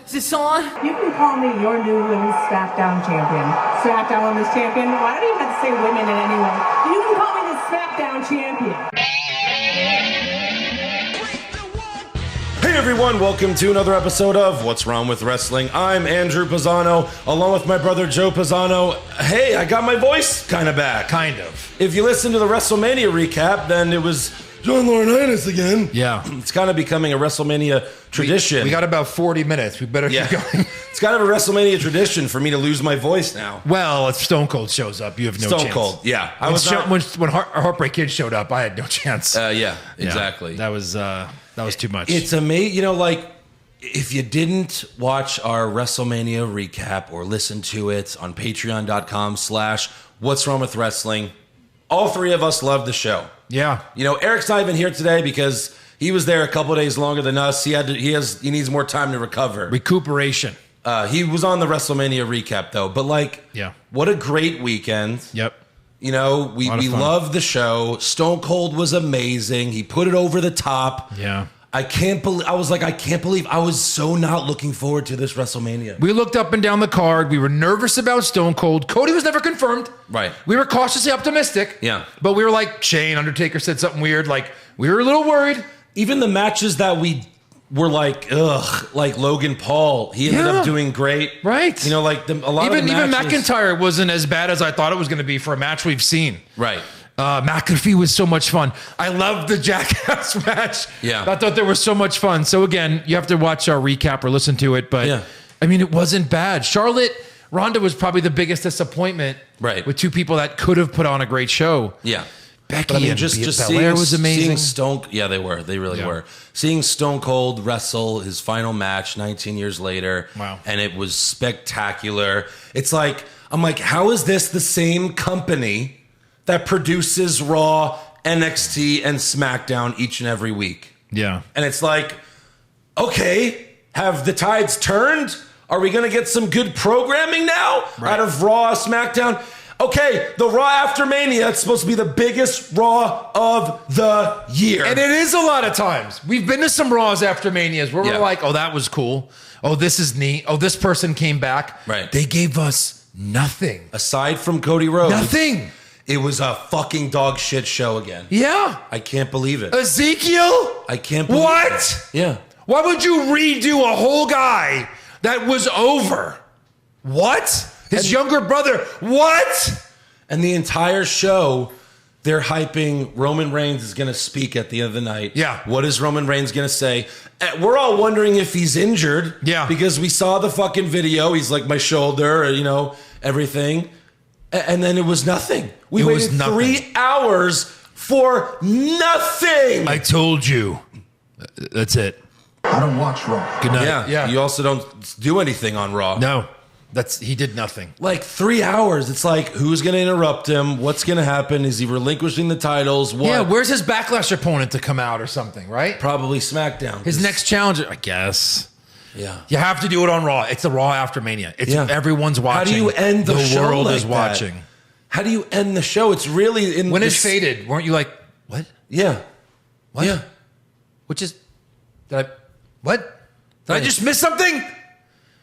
Is this on? You can call me your new Women's SmackDown champion. SmackDown Women's champion. Why don't you have to say women in any way? You can call me the SmackDown champion. Hey everyone, welcome to another episode of What's Wrong with Wrestling. I'm Andrew Pisano, along with my brother Joe Pisano. Hey, I got my voice kind of back. Kind of. If you listen to the WrestleMania recap, then it was John Laurinaitis again. Yeah. It's kind of becoming a WrestleMania tradition. We got about 40 minutes. We better keep going. It's kind of a WrestleMania tradition for me to lose my voice now. Well, if Stone Cold shows up, you have no chance. Stone Cold, yeah. When Heartbreak Kid showed up, I had no chance. Yeah, exactly. That was too much. It's amazing, you know, like, if you didn't watch our WrestleMania recap or listen to it on patreon.com/What's Wrong with Wrestling, all three of us loved the show. Yeah. You know, Eric's not even here today because he was there a couple of days longer than us. He needs more time to recover. Recuperation. He was on the WrestleMania recap though, but what a great weekend. Yep. You know, we loved the show. Stone Cold was amazing. He put it over the top. Yeah. I can't believe I was so not looking forward to this WrestleMania. We looked up and down the card. We were nervous about Stone Cold. Cody was never confirmed. Right. We were cautiously optimistic. Yeah. But we were like, Shane, Undertaker said something weird. Like, we were a little worried. Even the matches that we were like, like Logan Paul, he ended up doing great. Right. You know, like a lot of the Even matches, McIntyre wasn't as bad as I thought it was going to be for a match we've seen. Right. McAfee was so much fun. I loved the Jackass match. Yeah. I thought they were so much fun. So again, you have to watch our recap or listen to it. But I mean, it wasn't bad. Ronda was probably the biggest disappointment. Right. With two people that could have put on a great show. Yeah. Becky and Bel-Air was amazing. They really were. Seeing Stone Cold wrestle his final match 19 years later. Wow. And it was spectacular. I'm like, how is this the same company that produces Raw, NXT, and SmackDown each and every week? Yeah. And it's like, okay, have the tides turned? Are we going to get some good programming now out of Raw, SmackDown? Okay, the Raw after Mania, it's supposed to be the biggest Raw of the year. And it is a lot of times. We've been to some Raws after Manias where we're like, oh, that was cool. Oh, this is neat. Oh, this person came back. Right. They gave us nothing. Aside from Cody Rhodes. Nothing. It was a fucking dog shit show again. Yeah. I can't believe it. Ezekiel? I can't believe it. Yeah. Why would you redo a whole guy that was over? What? His younger brother. What? And the entire show, they're hyping Roman Reigns is going to speak at the end of the night. Yeah. What is Roman Reigns going to say? We're all wondering if he's injured. Yeah. Because we saw the fucking video. He's like, my shoulder, you know, everything. And then it was nothing. We waited 3 hours for nothing. I told you. That's it. I don't watch Raw. Good night. Yeah. You also don't do anything on Raw. No. He did nothing. Like 3 hours. It's like, who's going to interrupt him? What's going to happen? Is he relinquishing the titles? What? Yeah, where's his Backlash opponent to come out or something, right? Probably SmackDown. His next challenger, I guess. Yeah. You have to do it on Raw. It's the Raw after Mania. Everyone's watching. How do you end the show? The world like is watching. That? How do you end the show? It's really in when it faded. Weren't you like, what? Yeah. What? Yeah. Which is, what? Did I just miss something?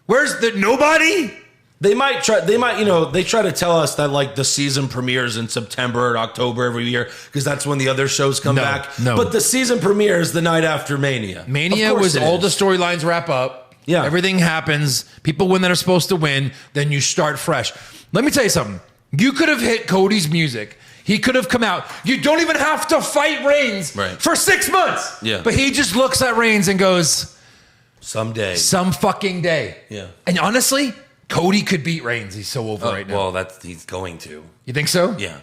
Where's the nobody? They might, they try to tell us that like the season premieres in September or October every year because that's when the other shows come back. No. But the season premieres the night after Mania. Mania was all the storylines wrap up. Yeah. Everything happens. People win that are supposed to win. Then you start fresh. Let me tell you something. You could have hit Cody's music. He could have come out. You don't even have to fight Reigns for 6 months. Yeah. But he just looks at Reigns and goes, someday. Some fucking day. Yeah. And honestly, Cody could beat Reigns. He's so over right now. Well, he's going to. You think so? Yeah.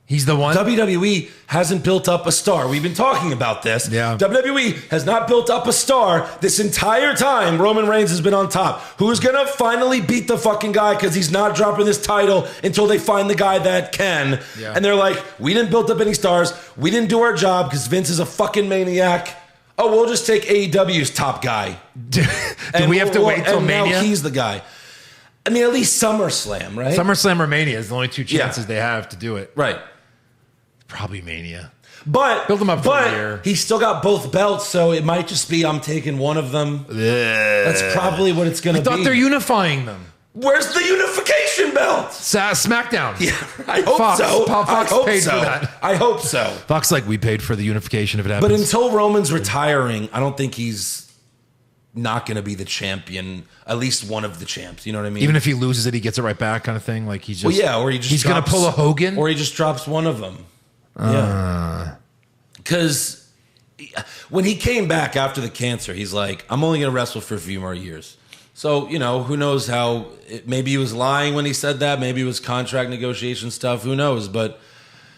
He's the one? WWE hasn't built up a star. We've been talking about this. Yeah. WWE has not built up a star this entire time Roman Reigns has been on top. Who's going to finally beat the fucking guy because he's not dropping this title until they find the guy that can. Yeah. And they're like, we didn't build up any stars. We didn't do our job because Vince is a fucking maniac. Oh, we'll just take AEW's top guy. Do we have to wait till Mania? Now he's the guy. I mean, at least SummerSlam, right? SummerSlam or Mania is the only two chances they have to do it. Right. Probably Mania. But Build him up for a year. He's still got both belts, so it might just be I'm taking one of them. That's probably what it's going to be. I thought they're unifying them. Where's the unification belt? SmackDown. Yeah, I hope Fox. so. Fox paid for that. I hope so. Fox like, we paid for the unification if it happens. But until Roman's retiring, I don't think he's not going to be the champion, at least one of the champs. You know what I mean? Even if he loses it, he gets it right back kind of thing. Like he's just, or he just he's going to pull a Hogan. Or he just drops one of them. Yeah. Because when he came back after the cancer, he's like, I'm only going to wrestle for a few more years. So, you know, who knows how, maybe he was lying when he said that. Maybe it was contract negotiation stuff. Who knows? But,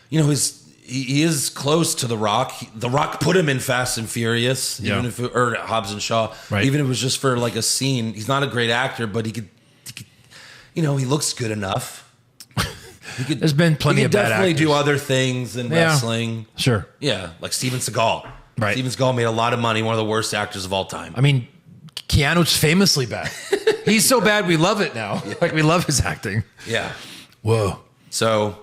you know, he is close to The Rock. The Rock put him in Fast and Furious, even if or Hobbs and Shaw. Right. Even if it was just for like a scene. He's not a great actor, but he could you know, he looks good enough. There's been plenty of bad definitely actors. do other things in wrestling. Sure. Yeah, like Steven Seagal. Right. Steven Seagal made a lot of money, one of the worst actors of all time. I mean, Keanu's famously bad. He's so bad we love it now. Like we love his acting. Yeah. Whoa. So,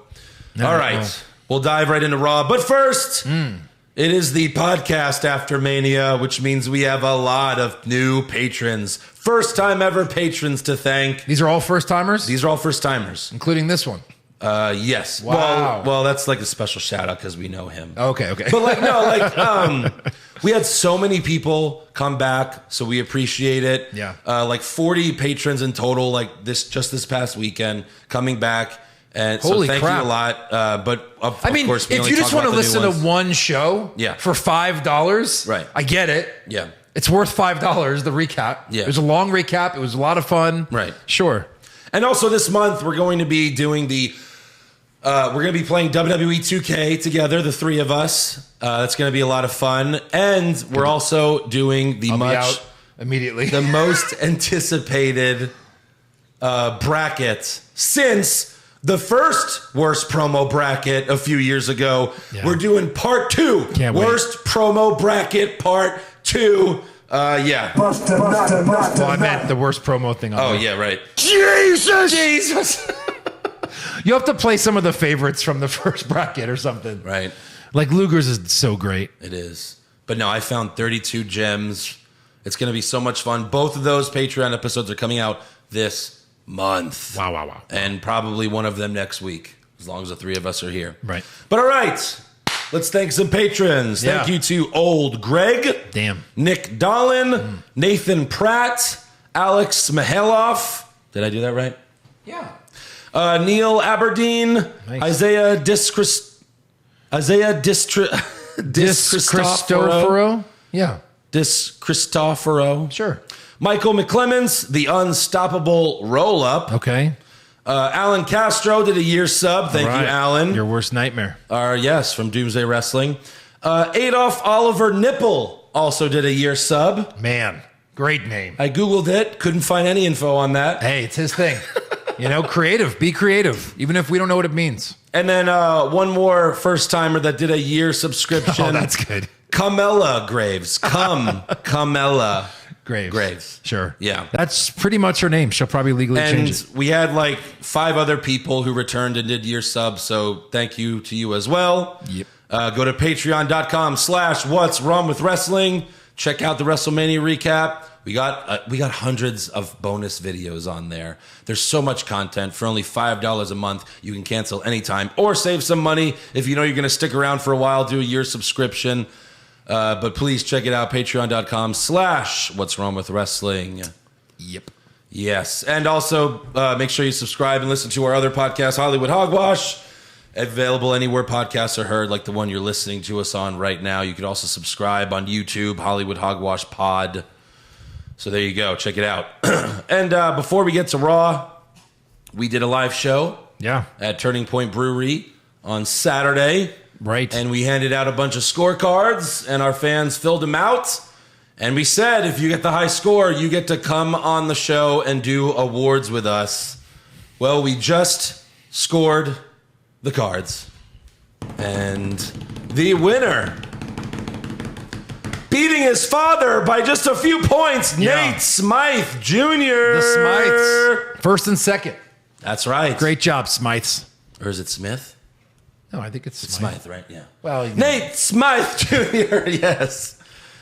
all right. We'll dive right into Raw. But first, it is the podcast after Mania, which means we have a lot of new patrons. First time ever patrons to thank. These are all first timers? These are all first timers. Including this one. Yes. Wow. Well, that's like a special shout out because we know him. Okay. But like, no, like, we had so many people come back, so we appreciate it. Yeah. Like 40 patrons in total, like this past weekend coming back. And Holy so thank crap. you a lot. But of I mean, course, we if only you just talk want to about the new listen to ones. one show for $5, Right. I get it. Yeah. It's worth $5, the recap. Yeah. It was a long recap. It was a lot of fun. Right. Sure. And also this month, we're going to be doing we're going to be playing WWE 2K together, the three of us. That's going to be a lot of fun. And we're also doing the I'll be out immediately. the most anticipated bracket since the first worst promo bracket a few years ago. Yeah. We're doing part 2. Can't wait. Worst promo bracket part 2. Yeah. Well, I meant the worst promo thing on Oh, there. yeah, right. Jesus! You have to play some of the favorites from the first bracket or something. Right. Like Luger's is so great. It is. But no, I found 32 gems. It's going to be so much fun. Both of those Patreon episodes are coming out this month. Wow. And probably one of them next week, as long as the three of us are here. Right. But all right, let's thank some patrons. Yeah. Thank you to Old Greg, Damn. Nick Dolan, Nathan Pratt, Alex Mihailoff. Did I do that right? Yeah. Neil Aberdeen, Nice. Isaiah Cristoforo? Yeah. Cristoforo. Sure. Michael McClemens, the unstoppable roll-up. Okay. Alan Castro did a year sub. Thank you, Alan. Your worst nightmare. Yes, from Doomsday Wrestling. Adolf Oliver Nipple also did a year sub. Man, great name. I Googled it. Couldn't find any info on that. Hey, it's his thing. You know, creative. Be creative, even if we don't know what it means. And then one more first-timer that did a year subscription. Oh, that's good. Camella Graves. Camella Graves. Sure. Yeah. That's pretty much her name. She'll probably legally change And it. we had like 5 other people who returned and did year subs, so thank you to you as well. Yep. Go to patreon.com/what's wrong with wrestling. Check out the WrestleMania recap. We got hundreds of bonus videos on there. There's so much content. For only $5 a month, you can cancel anytime or save some money if you know you're going to stick around for a while, do a year subscription. But please check it out, patreon.com/what's wrong with wrestling. Yep. Yes. And also make sure you subscribe and listen to our other podcast, Hollywood Hogwash. Available anywhere podcasts are heard, like the one you're listening to us on right now. You could also subscribe on YouTube, Hollywood Hogwash Pod. So there you go. Check it out. And before we get to Raw, we did a live show at Turning Point Brewery on Saturday. Right. And we handed out a bunch of scorecards, and our fans filled them out. And we said, if you get the high score, you get to come on the show and do awards with us. Well, we just scored the cards. And the winner, beating his father by just a few points, Nate Smythe Jr. The Smythes. First and second. That's right. Great job, Smythes. Or is it Smith? No, I think it's Smythe, right? Yeah. Well, Nate Smythe Jr. Yes.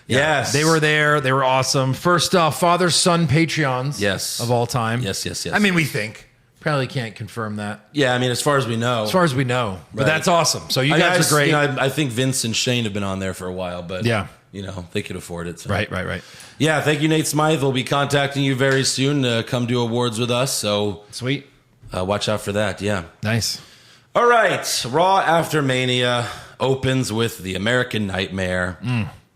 Yeah, Yes. they were there. They were awesome. First, father-son Patreons. Yes. Of all time. Yes. I mean, we think. Probably can't confirm that. Yeah, I mean, as far as we know. As far as we know. But Right. that's awesome. So you guys are great. You know, I think Vince and Shane have been on there for a while, but Yeah. you know, they could afford it. So. Right. Yeah, thank you, Nate Smythe. We'll be contacting you very soon to come do awards with us. So Sweet. watch out for that. Yeah. Nice. All right. Raw after Mania opens with the American Nightmare.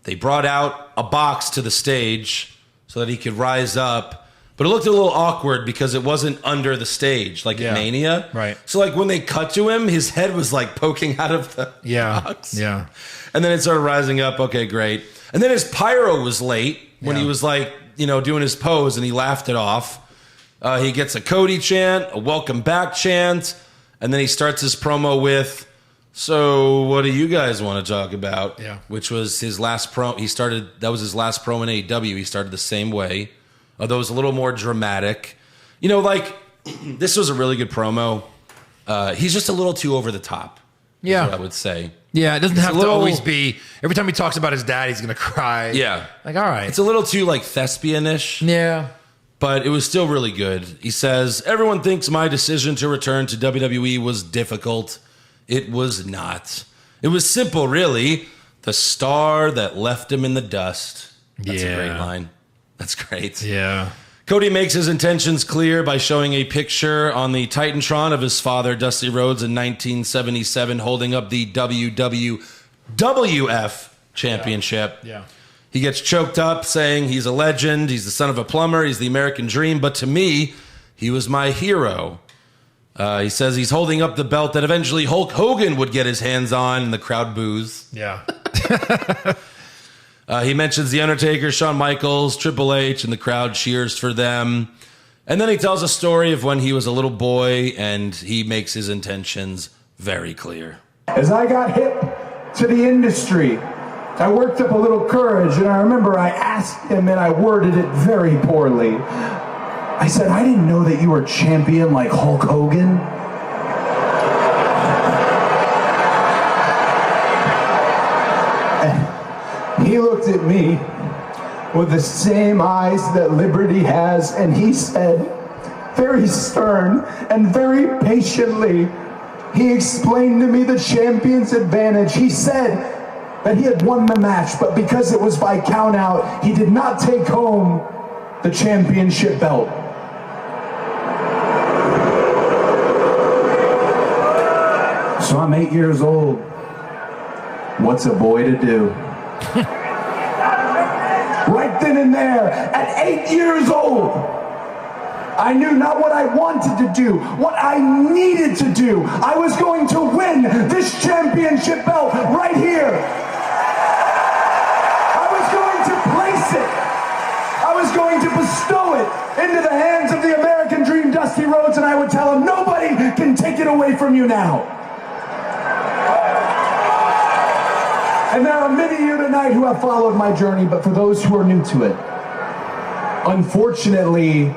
They brought out a box to the stage so that he could rise up. But it looked a little awkward because it wasn't under the stage like at Mania. Right. So like when they cut to him, his head was like poking out of the box. Yeah. And then it started rising up. Okay, great. And then his pyro was late when he was like, you know, doing his pose and he laughed it off. He gets a Cody chant, a welcome back chant. And then he starts his promo with, so what do you guys want to talk about? Yeah. Which was his last pro. That was his last pro in AEW. He started the same way. Although it was a little more dramatic. You know, like, this was a really good promo. He's just a little too over the top. Yeah. Is what I would say. Yeah, it doesn't have to always be. Every time he talks about his dad, he's going to cry. Yeah. Like, all right. It's a little too, like, thespian-ish. Yeah. But it was still really good. He says, everyone thinks my decision to return to WWE was difficult. It was not. It was simple, really. The star that left him in the dust. That's a great line. That's great. Yeah. Cody makes his intentions clear by showing a picture on the Titantron of his father, Dusty Rhodes, in 1977, holding up the WWF Championship. Yeah. He gets choked up, saying he's a legend, he's the son of a plumber, he's the American dream, but to me, he was my hero. He says he's holding up the belt that eventually Hulk Hogan would get his hands on, and the crowd boos. Yeah. He mentions The Undertaker, Shawn Michaels, Triple H, and the crowd cheers for them. And then he tells a story of when he was a little boy, and he makes his intentions very clear. As I got hip to the industry, I worked up a little courage, and I remember I asked him, and I worded it very poorly. I said, I didn't know that you were champion like Hulk Hogan. He looked at me with the same eyes that Liberty has, and he said, very stern and very patiently, he explained to me the champion's advantage. He said that he had won the match, but because it was by count out, he did not take home the championship belt. So I'm 8 years old. What's a boy to do? Right then and there, at 8 years old, I knew not what I wanted to do, what I needed to do. I was going to win this championship belt right here. I was going to place it. I was going to bestow it into the hands of the American Dream, Dusty Rhodes, and I would tell him, nobody can take it away from you now. And there are many here tonight who have followed my journey, but for those who are new to it, unfortunately,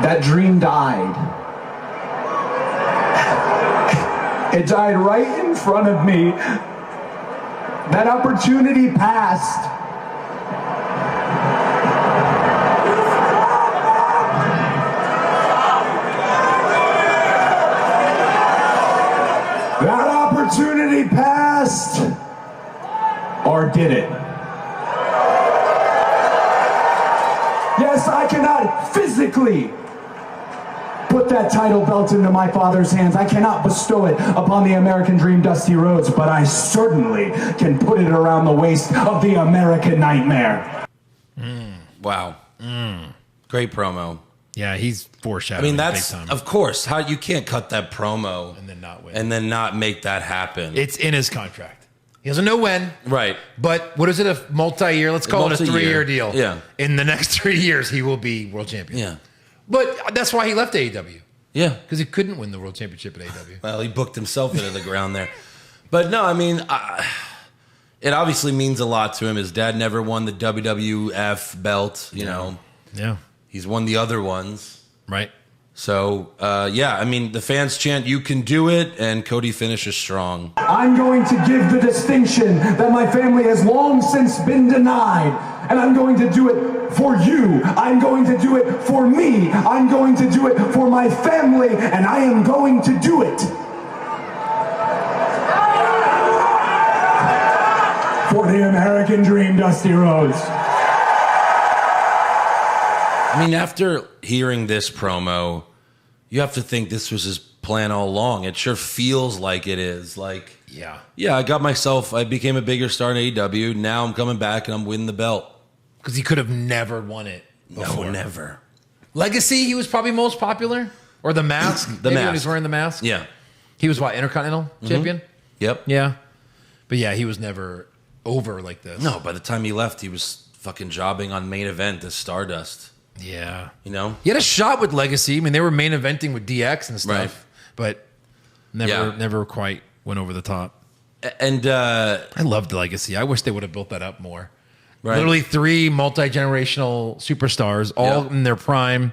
that dream died. It died right in front of me. That opportunity passed. That opportunity passed, or did it? Yes, I cannot physically put that title belt into my father's hands. I cannot bestow it upon the American Dream, Dusty Rhodes, but I certainly can put it around the waist of the American Nightmare. Wow. Great promo. Yeah, he's foreshadowing. I mean, that's, big time. of course, how you can't cut that promo And then not win. and then not make that happen. It's in his contract. He doesn't know when. Right. But what is it? A multi-year? Let's call it a 3-year deal. Yeah. In the next 3 years, he will be world champion. Yeah. But that's why he left AEW. Yeah. Because he couldn't win the world championship at AEW. Well, he booked himself into the ground there. But no, I mean, it obviously means a lot to him. His dad never won the WWF belt, you know. Yeah. He's won the other ones. Right. So, yeah, I mean, the fans chant, "You can do it," and Cody finishes strong. I'm going to give the distinction that my family has long since been denied. And I'm going to do it for you. I'm going to do it for me. I'm going to do it for my family. And I am going to do it for the American Dream, Dusty Rhodes. I mean, after hearing this promo, you have to think this was his plan all along. It sure feels like it is. Like, yeah, I became a bigger star in AEW. Now I'm coming back and I'm winning the belt. Because he could have never won it before. No, never. Legacy, he was probably most popular. Or the mask. The mask. When he's wearing the mask. Yeah. He was what, Intercontinental champion? Yep. Yeah. But yeah, he was never over like this. No, by the time he left, he was fucking jobbing on main event as Stardust. Yeah. You know? He had a shot with Legacy. I mean, they were main eventing with DX and stuff. Right. But never quite went over the top. And I loved Legacy. I wish they would have built that up more. Right. Literally 3 multi-generational superstars, all in their prime.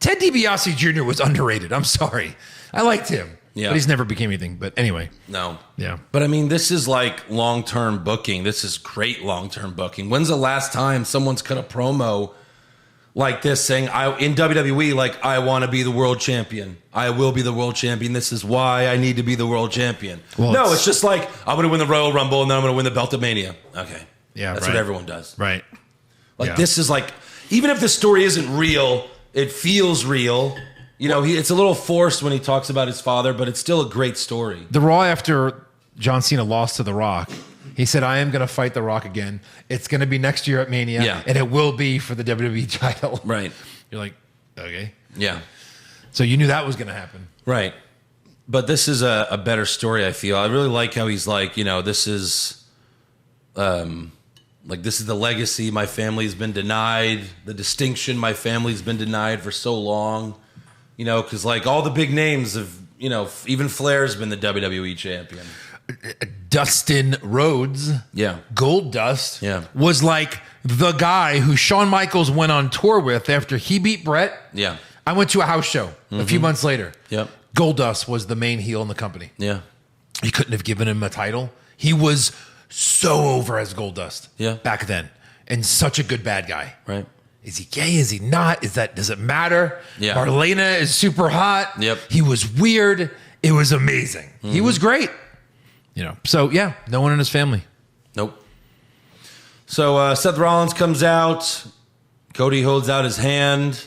Ted DiBiase Jr. was underrated. I'm sorry. I liked him. Yeah. But he's never became anything. But anyway. No. Yeah. But I mean, this is like long-term booking. This is great long-term booking. When's the last time someone's cut a promo like this saying, in WWE, like, I want to be the world champion. I will be the world champion. This is why I need to be the world champion. Well, no, it's just like, I'm going to win the Royal Rumble and then I'm going to win the belt at Mania. Okay. Yeah, That's what everyone does. Right. Like, this is like, even if the story isn't real, it feels real. You know, it's a little forced when he talks about his father, but it's still a great story. The Raw after John Cena lost to The Rock, he said, I am going to fight The Rock again. It's going to be next year at Mania, and it will be for the WWE title. Right. You're like, okay. Yeah. So you knew that was going to happen. Right. But this is a better story, I feel. I really like how he's like, you know, this is... like, this is the legacy my family's been denied, the distinction my family's been denied for so long. You know, because, like, all the big names of, you know, even Flair's been the WWE champion. Dustin Rhodes, Gold Dust, was like the guy who Shawn Michaels went on tour with after he beat Brett. Yeah. I went to a house show a few months later. Yep. Gold Dust was the main heel in the company. Yeah. You couldn't have given him a title. He was so over as Goldust back then, and such a good bad guy. Right. Is he gay? Is he not? Does it matter? Yeah. Marlena is super hot. Yep. He was weird. It was amazing. He was great. You know. So yeah, no one in his family. Nope. So Seth Rollins comes out. Cody holds out his hand.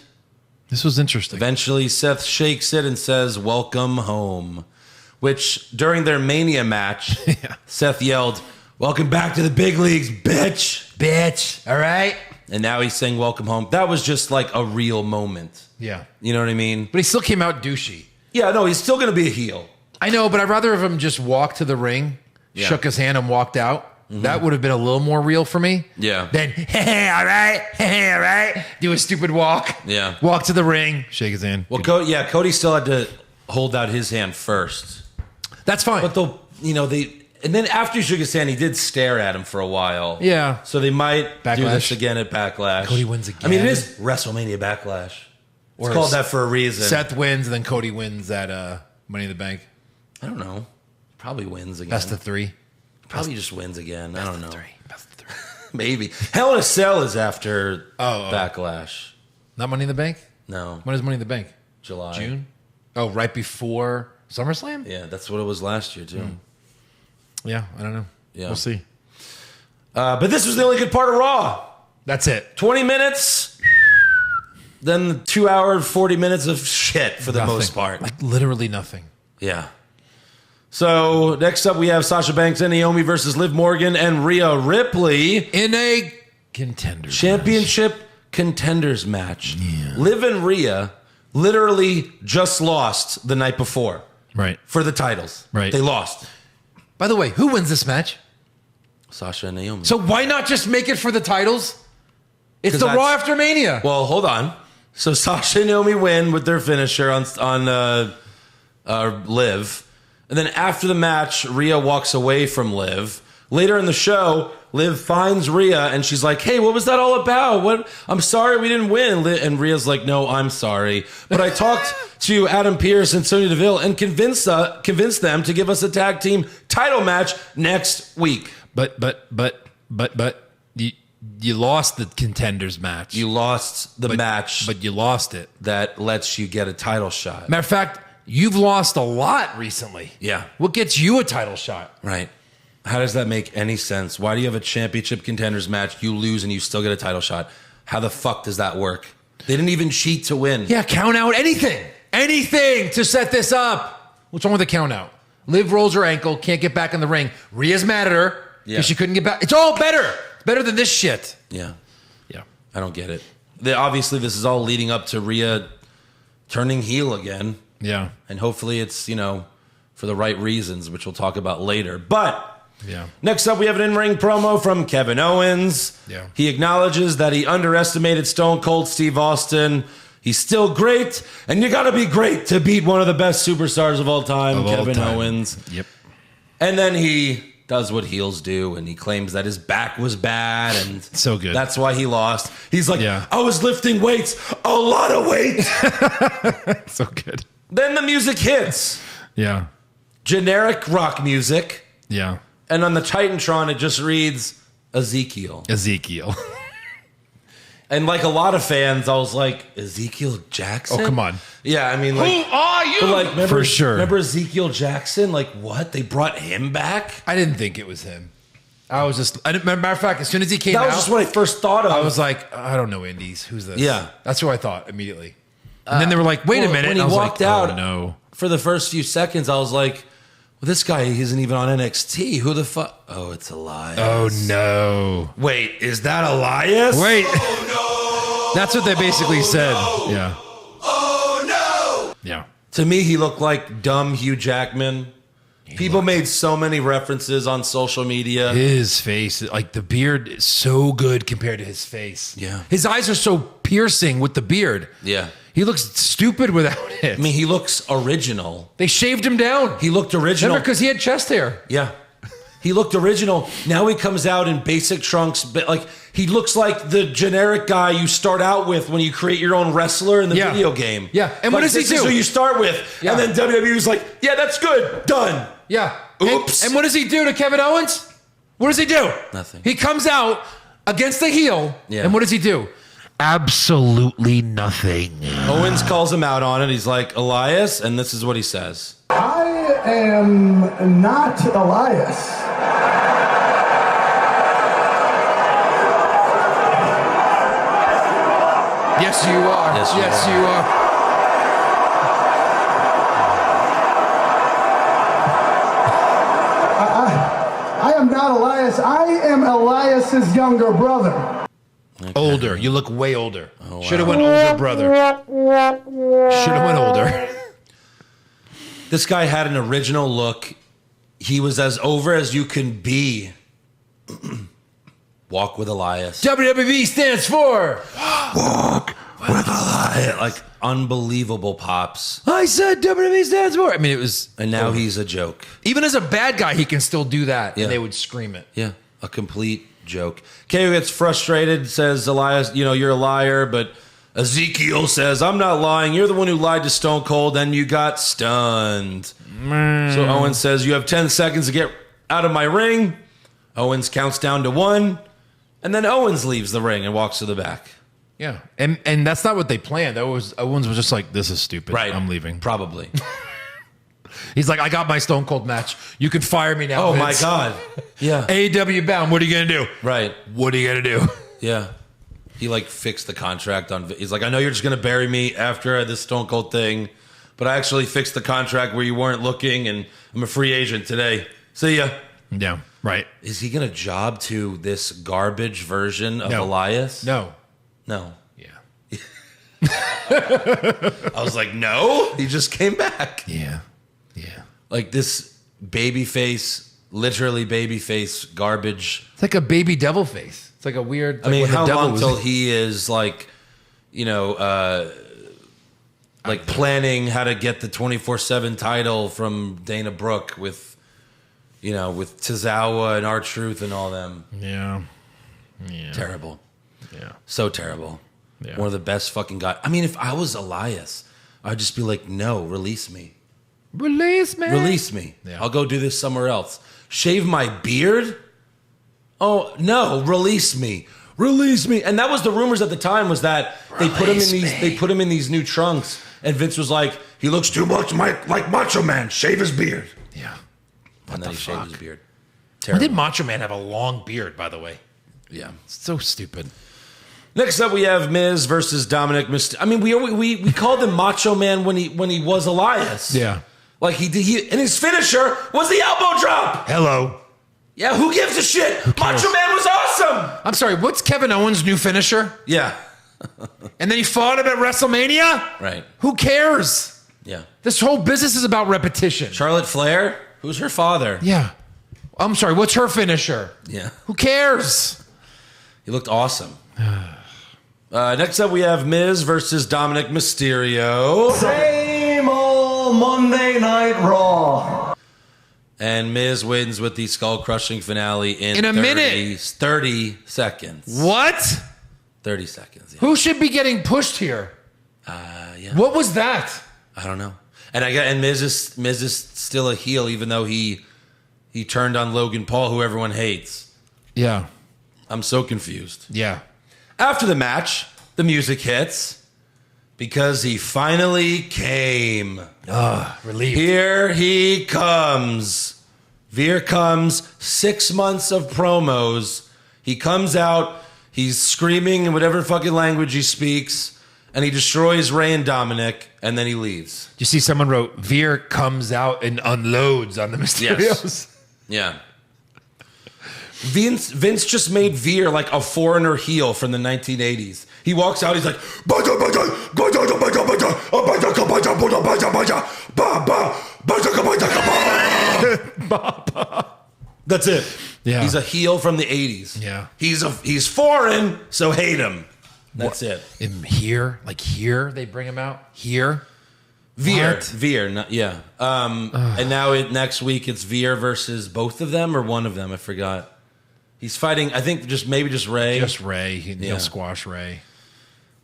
This was interesting. Eventually, Seth shakes it and says, "Welcome home." Which during their Mania match, Seth yelled, "Welcome back to the big leagues, bitch." Bitch. All right. And now he's saying welcome home. That was just like a real moment. Yeah. You know what I mean? But he still came out douchey. Yeah, no, he's still going to be a heel. I know, but I'd rather have him just walk to the ring, shook his hand and walked out. That would have been a little more real for me. Yeah. Then, hey, all right, all right, do a stupid walk. Yeah. Walk to the ring, shake his hand. Well, Cody still had to hold out his hand first. That's fine. But and then after he shook his hand, he did stare at him for a while. Yeah. So they might do Backlash. this again at Backlash. Cody wins again. I mean, it is WrestleMania Backlash. It's called that for a reason. Seth wins, and then Cody wins at Money in the Bank. I don't know. Probably wins again. Best of 3. Probably just wins again. I don't know. Best of 3. Maybe. Hell in a Cell is after Backlash. Not Money in the Bank? No. When is Money in the Bank? July. June? Oh, right before SummerSlam? Yeah, that's what it was last year, too. Yeah, I don't know. Yeah. We'll see. But this was the only good part of Raw. That's it. 20 minutes, then 2 hours, 40 minutes of shit for the most part. Like literally nothing. Yeah. So next up we have Sasha Banks and Naomi versus Liv Morgan and Rhea Ripley in a contenders championship contenders match. Yeah. Liv and Rhea literally just lost the night before. Right. For the titles. Right. They lost. By the way, who wins this match? Sasha and Naomi. So why not just make it for the titles? It's the Raw after Mania. Well, hold on. So Sasha and Naomi win with their finisher on Liv. And then after the match, Rhea walks away from Liv. Later in the show, Liv finds Rhea and she's like, hey, what was that all about? What? I'm sorry we didn't win. And Rhea's like, no, I'm sorry. But I talked to Adam Pearce and Sonya Deville and convinced them to give us a tag team title match next week. But you lost the contenders match. You lost the match. But you lost it. That lets you get a title shot. Matter of fact, you've lost a lot recently. Yeah. What gets you a title shot? Right. How does that make any sense? Why do you have a championship contenders match, you lose, and you still get a title shot? How the fuck does that work? They didn't even cheat to win. Yeah, count out anything. Anything to set this up. What's wrong with the count out? Liv rolls her ankle, can't get back in the ring. Rhea's mad at her because she couldn't get back. It's all better. It's better than this shit. Yeah. Yeah. I don't get it. Obviously, this is all leading up to Rhea turning heel again. Yeah. And hopefully it's, for the right reasons, which we'll talk about later. But next up, we have an in-ring promo from Kevin Owens. Yeah. He acknowledges that he underestimated Stone Cold Steve Austin. He's still great, and you got to be great to beat one of the best superstars of all time, Kevin Owens. Yep. And then he does what heels do, and he claims that his back was bad, and so good. That's why he lost. He's like, I was lifting weights, a lot of weight. So good. Then the music hits. Yeah. Generic rock music. Yeah. And on the Titantron, it just reads Ezekiel. And like a lot of fans, I was like, Ezekiel Jackson? Oh, come on. Yeah, I mean, like, who are you? But like, remember, for sure. Remember Ezekiel Jackson? Like, what? They brought him back? I didn't think it was him. I was just, matter of fact, as soon as he came out, that was just what I first thought of. I was like, I don't know indies. Who's this? Yeah. That's who I thought immediately. And then they were like, wait a minute. When he and I was walked like, out, oh, no. For the first few seconds, I was like, well, this guy isn't even on NXT. Who the fuck? Oh, it's Elias. Oh, no. Wait, is that Elias? Wait. Oh, no. That's what they basically said. Yeah. Oh, no. Yeah. To me, he looked like dumb Hugh Jackman. People made so many references on social media. His face, like the beard is so good compared to his face. Yeah. His eyes are so piercing with the beard. Yeah. He looks stupid without it. I mean, he looks original. They shaved him down. He looked original. Remember, because he had chest hair. Yeah. He looked original. Now he comes out in basic trunks, but like he looks like the generic guy you start out with when you create your own wrestler in the video game. Yeah. And like, what does he do? This is who you start with. Yeah. And then WWE's like, yeah, that's good. Done. Yeah. Oops. And what does he do to Kevin Owens? What does he do? Nothing. He comes out against the heel. Yeah. And what does he do? Absolutely nothing. Owens calls him out on it. He's like, Elias, and this is what he says. I am not Elias. Yes, you are. Yes, you you are. I am not Elias. I am Elias's younger brother. Okay. Older. You look way older. Oh, wow. Should have went older, brother. Should have went older. This guy had an original look. He was as over as you can be. Walk with Elias. WWE stands for Walk with Elias. Like unbelievable pops. I said WWE stands for. I mean, it was. And now he's a joke. Even as a bad guy, he can still do that. Yeah. And they would scream it. Yeah, a complete joke. KO gets frustrated, says, Elias, you're a liar, but Ezekiel says, I'm not lying. You're the one who lied to Stone Cold and you got stunned. So Owens says, you have 10 seconds to get out of my ring. Owens counts down to 1, and then Owens leaves the ring and walks to the back. Yeah. And that's not what they planned. Owens was just like, this is stupid. Right. I'm leaving. Probably. He's like, I got my Stone Cold match. You can fire me now. Oh, Vince. my God. Yeah. AEW bound. What are you going to do? Right. What are you going to do? Yeah. He fixed the contract on. He's like, I know you're just going to bury me after this Stone Cold thing, but I actually fixed the contract where you weren't looking, and I'm a free agent today. See ya. Yeah. Right. Is he going to job to this garbage version of No. Elias? No. No. Yeah. I was like, no. He just came back. Yeah. Yeah. Like this babyface, literally babyface garbage. It's like a baby devil face. It's like a weird. I mean, when the how devil long was- till he is like, planning how to get the 24/7 title from Dana Brooke with You know, with Tozawa and R-Truth and all them. Yeah. Terrible. Yeah. So terrible. Yeah. One of the best fucking guys. I mean, if I was Elias, I'd just be like, no, release me. Release me. Release me. Yeah. I'll go do this somewhere else. Shave my beard? Oh, no, release me. Release me. And that was the rumors at the time, was that they put him in these new trunks, and Vince was like, he looks too much like Macho Man. Shave his beard. Yeah. And then he shaved his beard. When Terrible. did Macho Man have a long beard, by the way? Yeah. So stupid. Next up, we have Miz versus Dominic Mysterio. I mean, we called him Macho Man when he was Elias. Yeah. Like he and his finisher was the elbow drop. Hello. Yeah, who gives a shit? Macho Man was awesome. I'm sorry, what's Kevin Owens' new finisher? Yeah. And then he fought him at WrestleMania? Right. Who cares? Yeah. This whole business is about repetition. Charlotte Flair, who's her father? Yeah. I'm sorry, what's her finisher? Yeah. Who cares? He looked awesome. Next up, we have Miz versus Dominic Mysterio. Same old Monday Night Raw. And Miz wins with the skull-crushing finale in a minute. 30 seconds. What? 30 seconds. Yeah. Who should be getting pushed here? Yeah. What was that? I don't know. And Miz is still a heel, even though he turned on Logan Paul, who everyone hates. Yeah. I'm so confused. Yeah. After the match, the music hits because he finally came. Relieved. Here he comes. Veer comes, 6 months of promos. He comes out, he's screaming in whatever fucking language he speaks, and he destroys Ray and Dominic, and then he leaves. You see someone wrote, Veer comes out and unloads on the Mysterios. Yes. Yeah. Vince just made Veer like a foreigner heel from the 1980s. He walks out, he's like, that's it. Yeah. He's a heel from the 80s. Yeah. He's foreign, so hate him. That's it. And here, like here, they bring him out? Here? Veer. What? Veer, yeah. And now next week it's Veer versus both of them or one of them, I forgot. He's fighting, I think maybe just Ray. Just Ray. He'll squash Ray.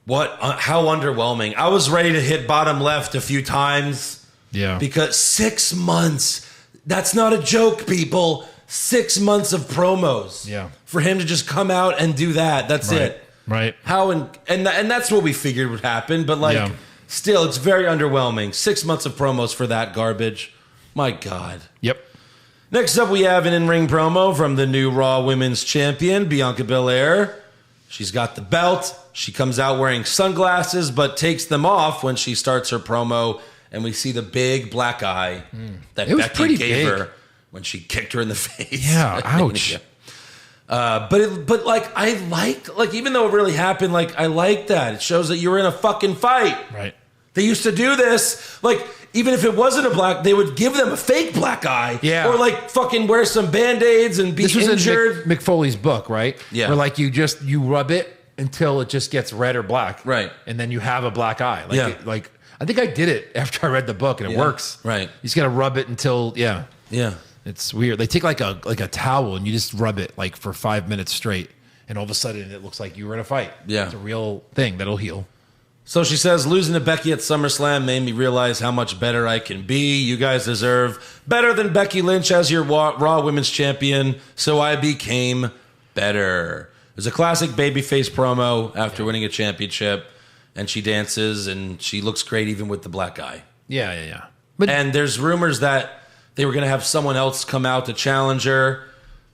What? How underwhelming. I was ready to hit bottom left a few times. Yeah. Because 6 months, that's not a joke, people. 6 months of promos. Yeah. For him to just come out and do that. That's it. Right. How and that's what we figured would happen, but like still it's very underwhelming. 6 months of promos for that garbage. My God. Yep. Next up, we have an in-ring promo from the new Raw Women's Champion, Bianca Bel-Air. She's got the belt. She comes out wearing sunglasses, but takes them off when she starts her promo, and we see the big black eye that Becky gave her when she kicked her in the face. Yeah, ouch. But like I like even though it really happened, like I like that. It shows that you were in a fucking fight. Right. They used to do this, like. Even if it wasn't a black, they would give them a fake black eye. Yeah. Or like fucking wear some Band-Aids and be injured. This was in Mick Foley's book, right? Yeah. Where like you rub it until it just gets red or black. Right. And then you have a black eye. Like, Yeah. like I think I did it after I read the book and it works. Right. You just got to rub it until, Yeah. It's weird. They take like a towel and you just rub it like for 5 minutes straight. And all of a sudden it looks like you were in a fight. Yeah. It's a real thing that'll heal. So she says, losing to Becky at SummerSlam made me realize how much better I can be. You guys deserve better than Becky Lynch as your Raw Women's Champion, so I became better. There's a classic babyface promo after winning a championship, and she dances, and she looks great even with the black eye. Yeah. And there's rumors that they were going to have someone else come out to challenge her,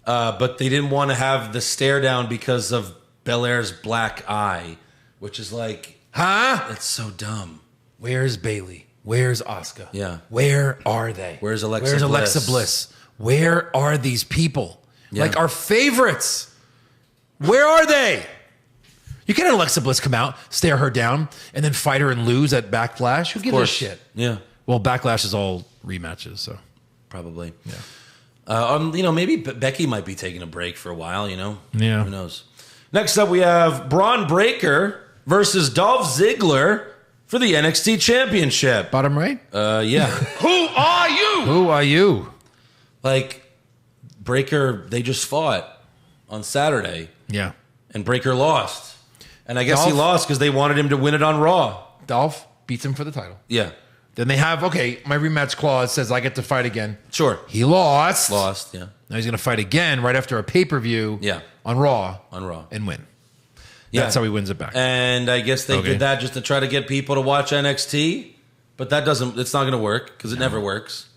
but they didn't want to have the stare down because of Belair's black eye, which is like... Huh? That's so dumb. Where's Bailey? Where's Asuka? Yeah. Where are they? Where's Alexa Where's Bliss? Alexa Bliss? Where are these people? Yeah. Like our favorites. Where are they? You can't have Alexa Bliss come out, stare her down, and then fight her and lose at Backlash. Who gives a shit? Yeah. Well, Backlash is all rematches, so Probably. yeah. Maybe Becky might be taking a break for a while, Yeah. Who knows? Next up, we have Braun Breaker versus Dolph Ziggler for the NXT Championship. Bottom right? Yeah. Who are you? Who are you? Like, Breaker, they just fought on Saturday. Yeah. And Breaker lost. And I guess he Dolph? lost because they wanted him to win it on Raw. Dolph beats him for the title. Yeah. Then they have, okay, my rematch clause says I get to fight again. Sure. He lost. Lost, yeah. Now he's going to fight again right after a pay-per-view on Raw. On Raw. And win. Yeah. That's how he wins it back. And I guess they did that just to try to get people to watch NXT. But it's not going to work because it never works.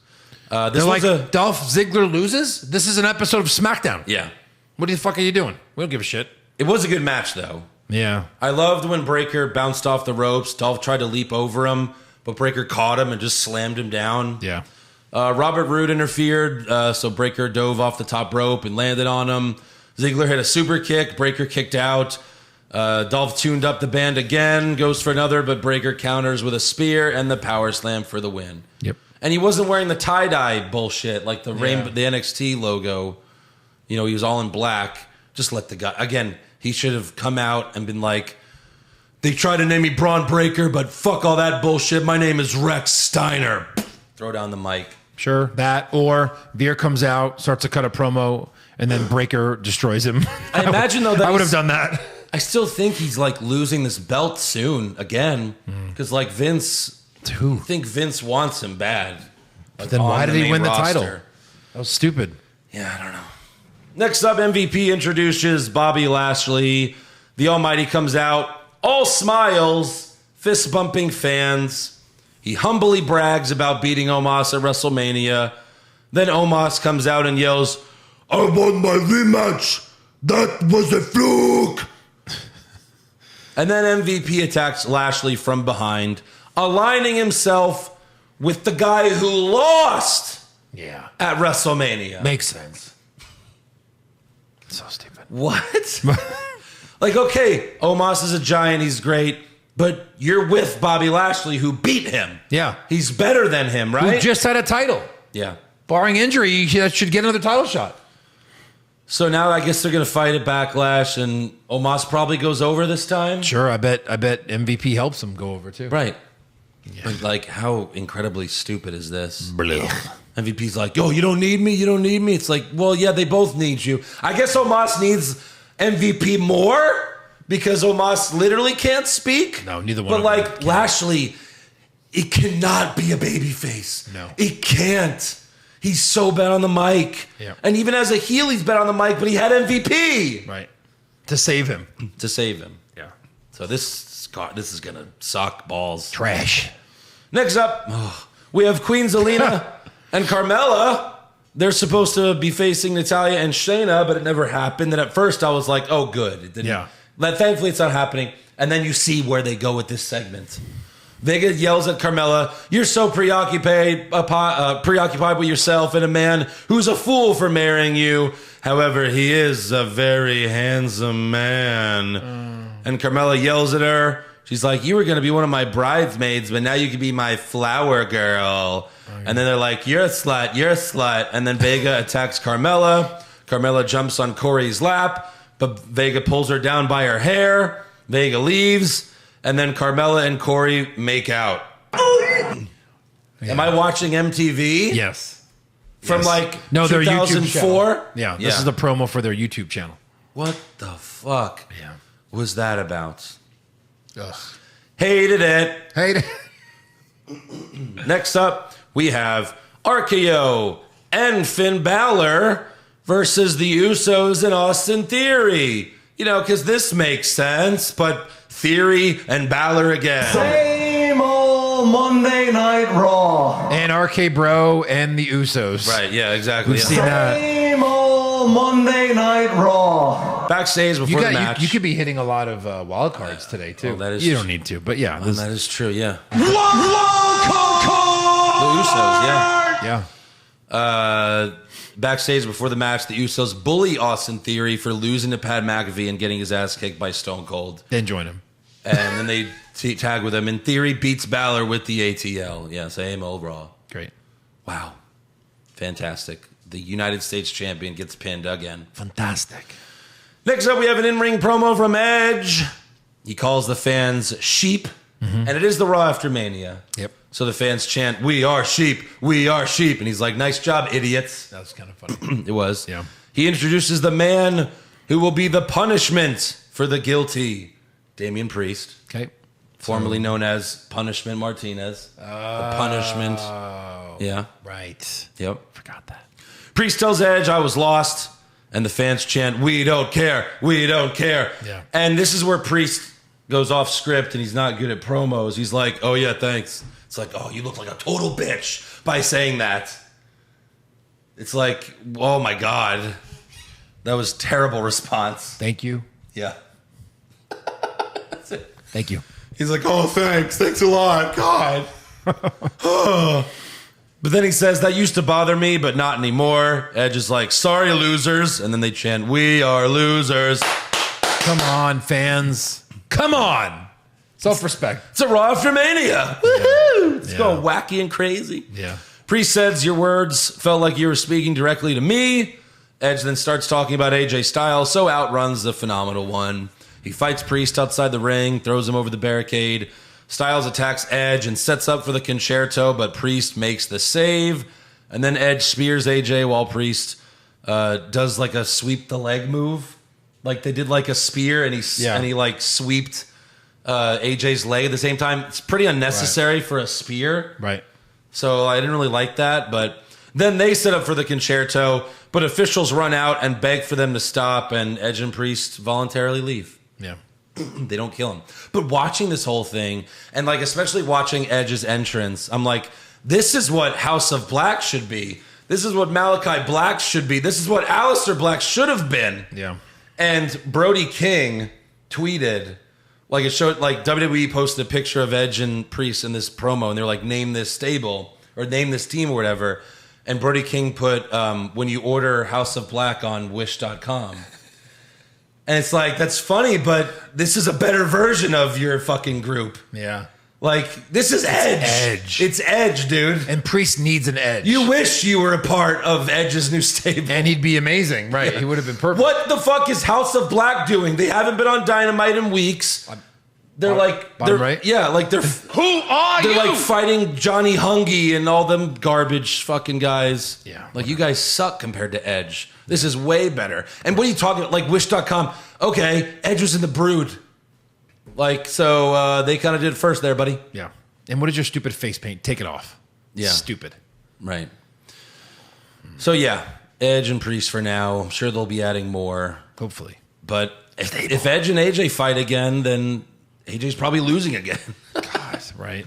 This They're was like, Dolph Ziggler loses? This is an episode of SmackDown. Yeah. What the fuck are you doing? We don't give a shit. It was a good match, though. Yeah. I loved when Breaker bounced off the ropes. Dolph tried to leap over him, but Breaker caught him and just slammed him down. Yeah. Robert Roode interfered, so Breaker dove off the top rope and landed on him. Ziggler hit a super kick. Breaker kicked out. Dolph tuned up the band again, goes for another, but Breaker counters with a spear and the power slam for the win. Yep. And he wasn't wearing the tie-dye bullshit, like the rainbow, the NXT logo. You know, he was all in black. Just let the guy... Again, he should have come out and been like, they tried to name me Braun Breaker, but fuck all that bullshit. My name is Rex Steiner. Throw down the mic. Sure, that. Or Veer comes out, starts to cut a promo, and then Breaker destroys him. I imagine, though, that I would have done that. I still think he's, like, losing this belt soon, again. Because, like, Vince... I think Vince wants him bad. Like, then why did he win the roster. title? That was stupid. Yeah, I don't know. Next up, MVP introduces Bobby Lashley. The Almighty comes out, all smiles, fist-bumping fans. He humbly brags about beating Omos at WrestleMania. Then Omos comes out and yells, I won my rematch. That was a fluke. And then MVP attacks Lashley from behind, aligning himself with the guy who lost at WrestleMania. Makes sense. So stupid. What? Like, okay, Omos is a giant, he's great, but you're with Bobby Lashley who beat him. Yeah. He's better than him, right? Who just had a title. Yeah. Barring injury, he should get another title shot. So now I guess they're going to fight at Backlash, and Omos probably goes over this time? Sure, I bet MVP helps him go over too. Right. Yeah. But, like, how incredibly stupid is this? MVP's like, yo, you don't need me? You don't need me? It's like, well, yeah, they both need you. I guess Omos needs MVP more because Omos literally can't speak. No, neither one But, of like, them can. Lashley, it cannot be a babyface. No. It can't. He's so bad on the mic. Yeah. And even as a heel, he's bad on the mic, but he had MVP. Right. To save him. To save him. Yeah. So this is going to suck balls. Trash. Next up, we have Queen Zelina and Carmella. They're supposed to be facing Natalya and Shayna, but it never happened. And at first I was like, oh, good. It didn't. Yeah. But thankfully it's not happening. And then you see where they go with this segment. Vega yells at Carmella, you're so preoccupied with yourself and a man who's a fool for marrying you. However, he is a very handsome man. And Carmella yells at her. She's like, you were going to be one of my bridesmaids, but now you can be my flower girl. And then they're like, you're a slut, you're a slut. And then Vega attacks Carmella. Carmella jumps on Corey's lap, but Vega pulls her down by her hair. Vega leaves. And then Carmella and Corey make out. Am I watching MTV? Yes. From like their YouTube 2004? channel. Yeah, this is the promo for their YouTube channel. What the fuck was that about? Ugh. Hated it. Hate it. Next up, we have RKO and Finn Balor versus the Usos and Austin Theory. You know, because this makes sense, but Theory and Balor again. Same old Monday Night Raw. And RK Bro and the Usos. Right, yeah, exactly. We've seen that. Same old Monday Night Raw. Backstage before the match. You could be hitting a lot of wild cards today, too. Oh, that is you don't need to, but yeah. that is true, yeah. The Yeah. Usos, yeah. Backstage before the match, the Usos bully Austin Theory for losing to Pat McAfee and getting his ass kicked by Stone Cold. Then join him. And then they tag with him. And Theory beats Balor with the ATL. Yeah, same old Raw. Great. Wow. Fantastic. The United States champion gets pinned again. Fantastic. Next up, we have an in-ring promo from Edge. He calls the fans sheep. And it is the Raw after Mania. Yep. So the fans chant, "We are sheep, we are sheep." And he's like, "Nice job, idiots." That was kind of funny. It was. Yeah. He introduces the man who will be the punishment for the guilty, Damian Priest. Okay. Formerly known as Punishment Martinez. The punishment. Yeah. Right. Yep. Forgot that. Priest tells Edge, "I was lost." And the fans chant, "We don't care. We don't care." Yeah. And this is where Priest goes off script and he's not good at promos. He's like, "Oh, yeah, thanks." It's like, "Oh, you look like a total bitch by saying that." It's like, oh, my God. That was a terrible response. Thank you. Yeah. Thank you. He's like, "Oh, thanks. Thanks a lot. God." But then he says, "That used to bother me, but not anymore." Edge is like, "Sorry, losers." And then they chant, "We are losers." Come on, fans. Come on. Self-respect. It's a Raw after Mania. Woohoo! It's going wacky and crazy. Yeah. Priest says, "Your words felt like you were speaking directly to me." Edge then starts talking about AJ Styles, so outruns the Phenomenal One. He fights Priest outside the ring, throws him over the barricade. Styles attacks Edge and sets up for the concerto, but Priest makes the save. And then Edge spears AJ while Priest does like a sweep the leg move. Like they did like a spear and he like sweeped AJ's leg at the same time. It's pretty unnecessary for a spear. Right. So I didn't really like that. But then they set up for the concerto, but officials run out and beg for them to stop, and Edge and Priest voluntarily leave. Yeah. They don't kill him. But watching this whole thing, and like especially watching Edge's entrance, I'm like, this is what House of Black should be. This is what Malachi Black should be. This is what Aleister Black should have been. Yeah. And Brody King tweeted, like it showed, like WWE posted a picture of Edge and Priest in this promo, and they're like, "Name this stable or name this team or whatever." And Brody King put, "When you order House of Black on Wish.com." And it's like, that's funny, but this is a better version of your fucking group. Yeah. Like, this is Edge. Edge. It's Edge, dude. And Priest needs an Edge. You wish you were a part of Edge's new stable. And he'd be amazing, right? Yeah. He would have been perfect. What the fuck is House of Black doing? They haven't been on Dynamite in weeks. They're right? Yeah, like they're Who are you? They're like fighting Johnny Hungy and all them garbage fucking guys. Yeah. Like you guys suck compared to Edge. This is way better. And what are you talking about? Like Wish.com. Okay, Edge was in the Brood. Like, so they kind of did it first there, buddy. Yeah. And what is your stupid face paint? Take it off. Yeah. Stupid. Right. So yeah, Edge and Priest for now. I'm sure they'll be adding more. Hopefully. But if Edge and AJ fight again, then AJ's probably losing again. God, right.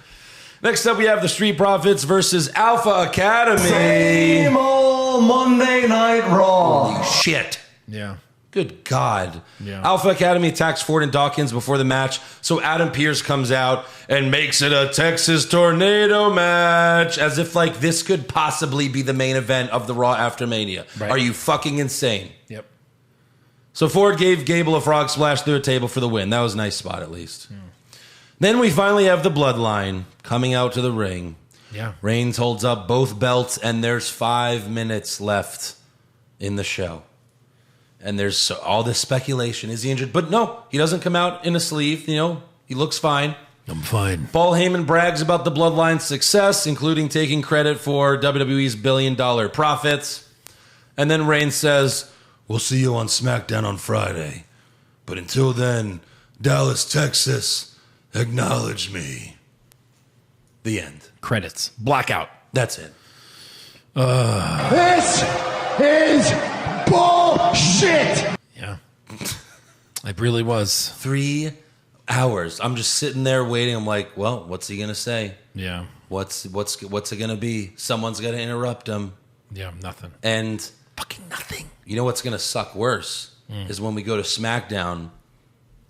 Next up, we have the Street Profits versus Alpha Academy. Same old Monday Night Raw. Holy shit. Yeah. Good God. Yeah. Alpha Academy attacks Ford and Dawkins before the match, so Adam Pearce comes out and makes it a Texas Tornado match, as if like this could possibly be the main event of the Raw after Mania. Right. Are you fucking insane? Yep. So Ford gave Gable a frog splash through a table for the win. That was a nice spot, at least. Then we finally have the Bloodline coming out to the ring. Yeah. Reigns holds up both belts, and there's 5 minutes left in the show. And there's all this speculation. Is he injured? But no, he doesn't come out in a sleeve. You know, he looks fine. I'm fine. Paul Heyman brags about the Bloodline's success, including taking credit for WWE's billion-dollar profits. And then Reigns says, "We'll see you on SmackDown on Friday. But until then, Dallas, Texas, acknowledge me." The end. Credits. Blackout. That's it. This is bullshit. Yeah. It really was. 3 hours. I'm just sitting there waiting. I'm like, well, what's he gonna say? Yeah. What's it gonna be? Someone's gonna interrupt him. Yeah, nothing. And fucking nothing. You know what's gonna suck worse is when we go to SmackDown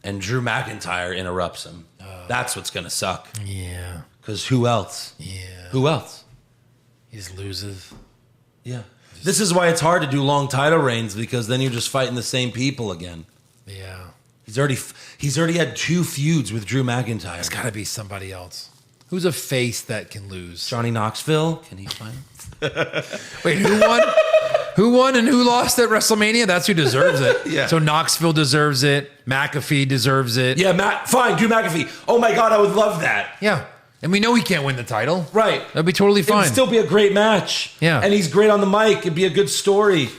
and Drew McIntyre interrupts him. That's what's gonna suck. Yeah. Because who else? Yeah. Who else? He's loses. Yeah. This is why it's hard to do long title reigns, because then you're just fighting the same people again. Yeah. He's already had 2 feuds with Drew McIntyre. It's got to be somebody else. Who's a face that can lose? Johnny Knoxville. Can he fight him? Wait, who won? Who won and who lost at WrestleMania? That's who deserves it. Yeah. So Knoxville deserves it. McAfee deserves it. Yeah, fine, Drew McAfee. Oh my God, I would love that. Yeah. And we know he can't win the title. Right. That'd be totally fine. It'd still be a great match. Yeah. And he's great on the mic. It'd be a good story.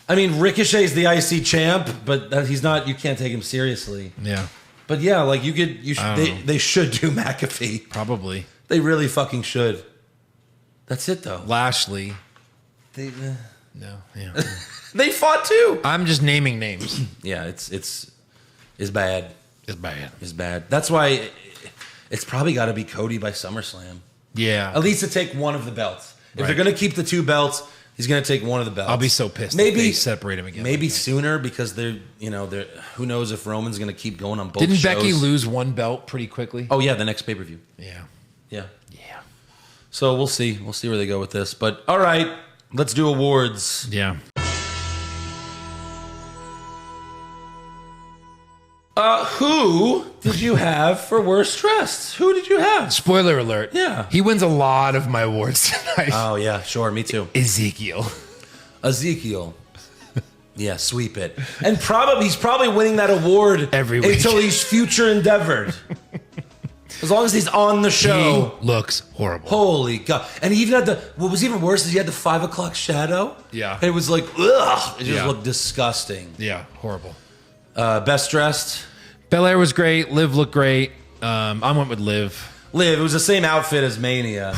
I mean, Ricochet's the IC champ, but he's not, you can't take him seriously. Yeah. But yeah, like they should do McAfee. Probably. They really fucking should. That's it though. Lashley. No. Yeah. They fought too. I'm just naming names. Yeah, it's bad. It's bad. It's bad. That's why it's probably got to be Cody by SummerSlam. Yeah. At least to take one of the belts. If Right. they're going to keep the 2 belts, he's going to take one of the belts. I'll be so pissed Maybe if they separate him again. Maybe sooner because they're who knows if Roman's going to keep going on both Didn't shows. Becky lose 1 belt pretty quickly? Oh yeah, the next pay-per-view. Yeah. Yeah. Yeah. So we'll see. We'll see where they go with this. But all right, let's do awards. Yeah. Who did you have for worst dressed? Who did you have? Spoiler alert. Yeah. He wins a lot of my awards tonight. Oh yeah, sure, me too. Ezekiel. Ezekiel. Yeah, sweep it. And he's probably winning that award Every week. until he's future endeavored. As long as he's on the show. He looks horrible. Holy God. And he even had what was even worse is he had the 5 o'clock shadow. Yeah. And it was like, ugh. It just Yeah. looked disgusting. Yeah, horrible. Best dressed? Bel-Air was great. Liv looked great. I went with Liv. Liv, it was the same outfit as Mania.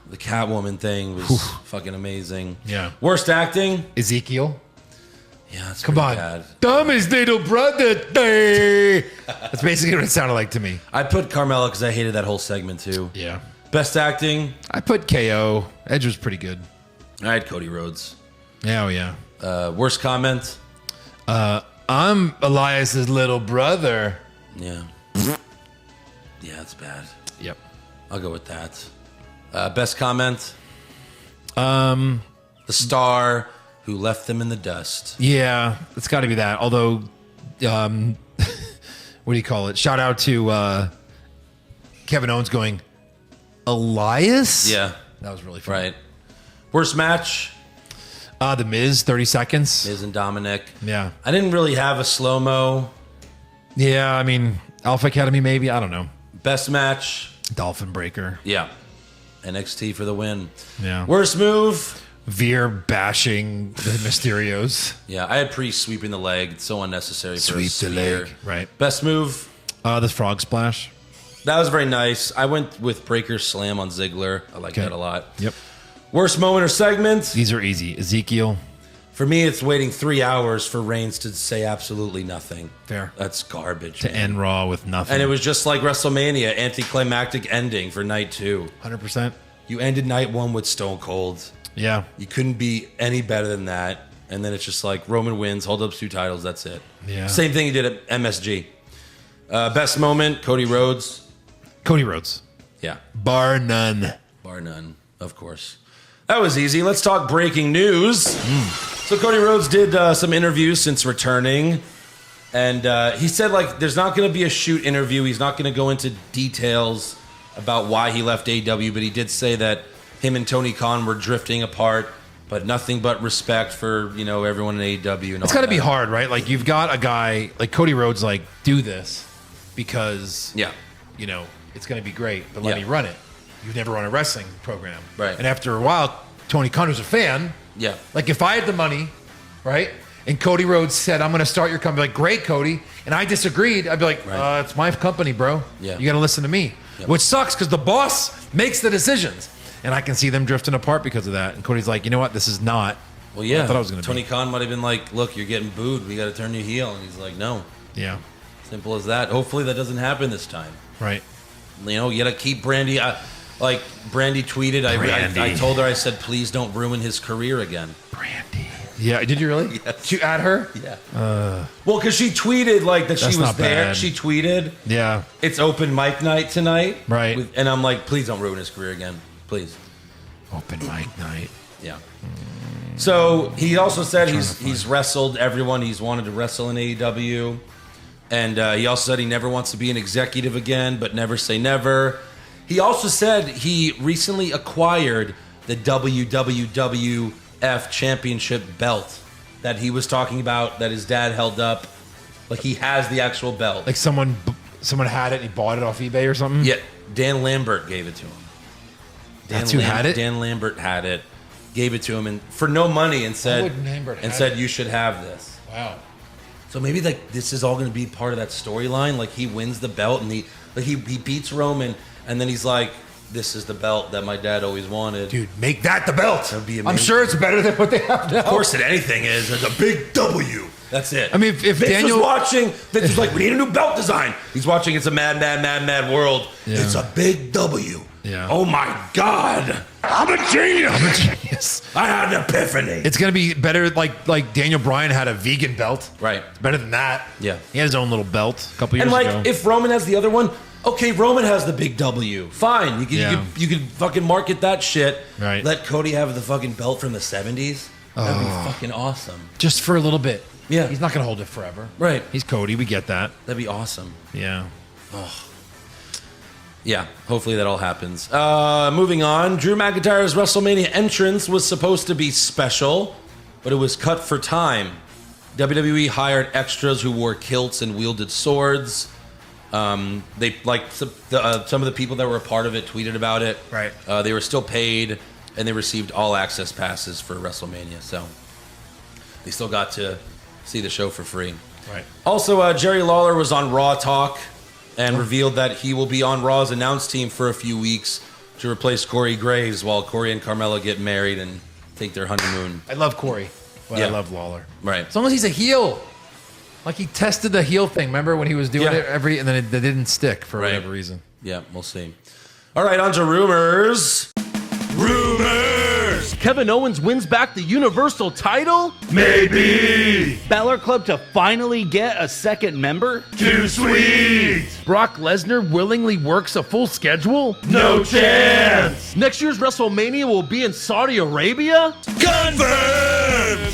The Catwoman thing was fucking amazing. Yeah. Worst acting? Ezekiel. Yeah, that's Come pretty on. bad. Dumbest little brother thing. That's basically what it sounded like to me. I put Carmella because I hated that whole segment too. Yeah. Best acting? I put KO. Edge was pretty good. I had Cody Rhodes. Yeah, oh yeah. Worst comment? I'm Elias's little brother. Yeah. Yeah, it's bad. Yep. I'll go with that. Best comment? Um, The star who left them in the dust. Yeah, it's got to be that. Although, what do you call it? Shout out to Kevin Owens going, Elias? Yeah. That was really fun. Right. Worst match? The Miz, 30 seconds. Miz and Dominic. Yeah. I didn't really have a slow-mo. Yeah, I mean, Alpha Academy maybe. I don't know. Best match? Dolphin Breaker. Yeah. NXT for the win. Yeah. Worst move? Veer bashing the Mysterios. Yeah, I had Priest sweeping the leg. It's so unnecessary for a Sweep the spear. leg. Right. Best move? The Frog Splash. That was very nice. I went with Breaker Slam on Ziggler. I like that a lot. Yep. Worst moment or segment? These are easy. Ezekiel. For me, it's waiting 3 hours for Reigns to say absolutely nothing. Fair. That's garbage. To end Raw with nothing. And it was just like WrestleMania, anticlimactic ending for night 2. 100%. You ended night 1 with Stone Cold. Yeah. You couldn't be any better than that. And then it's just like Roman wins, hold up 2 titles, that's it. Yeah. Same thing he did at MSG. Best moment, Cody Rhodes. Cody Rhodes. Yeah. Bar none. Bar none, of course. That was easy. Let's talk breaking news. So Cody Rhodes did some interviews since returning. And he said, like, there's not going to be a shoot interview. He's not going to go into details about why he left AEW. But he did say that him and Tony Khan were drifting apart. But nothing but respect for, everyone in AEW. And It's got to be hard, right? Like, you've got a guy like Cody Rhodes, like, do this because, Yeah. It's going to be great, but let Yeah. me run it. You've never run a wrestling program. Right. And after a while, Tony Khan was a fan. Yeah. Like, if I had the money, right, and Cody Rhodes said, I'm going to start your company, like, great, Cody, and I disagreed, I'd be like, Right. it's my company, bro. Yeah. You got to listen to me. Yep. Which sucks because the boss makes the decisions. And I can see them drifting apart because of that. And Cody's like, you know what? This is not. Well, yeah. I thought I was going to Tony be. Khan might have been like, look, you're getting booed. We got to turn you heel. And he's like, no. Yeah. Simple as that. Hopefully that doesn't happen this time. Right. You got to keep Brandy. Like Brandy tweeed Brandy. I told her, I said, please don't ruin his career again. Brandy. Yeah. Did you really? Yes. Did you add her? Yeah. Well, because she tweeted like that she That's was not there. bad. She tweeted, Yeah. it's open mic night tonight. Right. And I'm like, please don't ruin his career again. Please. Open mic night. Yeah. So he also said he's wrestled everyone he's wanted to wrestle in AEW. And he also said he never wants to be an executive again, but never say never. He also said he recently acquired the WWF Championship belt that he was talking about that his dad held up. Like he has the actual belt. Like someone had it and he bought it off eBay or something? Yeah, Dan Lambert gave it to him. That's who had it? Dan Lambert had it, gave it to him, and for no money, and said, you should have this. Wow. So maybe like this is all going to be part of that storyline. Like he wins the belt and he beats Roman, and then he's like, "This is the belt that my dad always wanted." Dude, make that the belt. That'd be amazing. I'm sure it's better than what they have now. Of course, anything is. It's a big W. That's it. I mean, if Vince Daniel was watching, Vince was like, "We need a new belt design." He's watching. It's a mad world. Yeah. It's a big W. Yeah. Oh my God. I'm a genius. I had an epiphany. It's gonna be better. Like Daniel Bryan had a vegan belt. Right. It's better than that. Yeah. He had his own little belt a couple years and ago. like, if Roman has the other one, okay, Roman has the big W. Fine. You can fucking market that shit. Right. Let Cody have the fucking belt from the 70s. That'd be fucking awesome. Just for a little bit. Yeah. He's not gonna hold it forever. Right. He's Cody. We get that. That'd be awesome. Yeah. Yeah, hopefully that all happens. Moving on, Drew McIntyre's WrestleMania entrance was supposed to be special, but it was cut for time. WWE hired extras who wore kilts and wielded swords. They like some of the people that were a part of it tweeted about it. Right. They were still paid, and they received all access passes for WrestleMania, so they still got to see the show for free. Right. Also, Jerry Lawler was on Raw Talk and revealed that he will be on Raw's announce team for a few weeks to replace Corey Graves while Corey and Carmella get married and take their honeymoon. I love Corey, but Yeah. I love Lawler. Right. As long as he's a heel. Like he tested the heel thing. Remember when he was doing it and then it didn't stick for whatever reason. Yeah, we'll see. All right, on to rumors. Kevin Owens wins back the Universal title? Maybe. Balor Club to finally get a second member? Too sweet. Brock Lesnar willingly works a full schedule? No chance. Next year's WrestleMania will be in Saudi Arabia? Confirmed.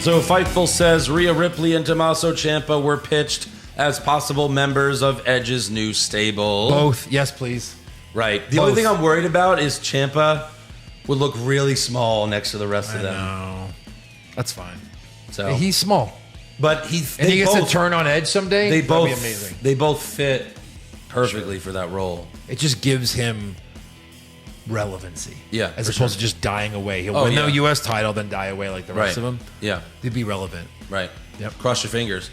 So Fightful says Rhea Ripley and Tommaso Ciampa were pitched as possible members of Edge's new stable. Both. Yes, please. Right. The only thing I'm worried about is Ciampa would look really small next to the rest of them. No. That's fine. So He's small. but And he gets to turn on Edge someday? They That'd both be amazing. They both fit perfectly for that role. It just gives him relevancy. Yeah, As for opposed sure. to just dying away. He'll Oh, win yeah. the U.S. title, then die away like the rest of them. Yeah. They'd be relevant. Right. Yep. Cross your fingers.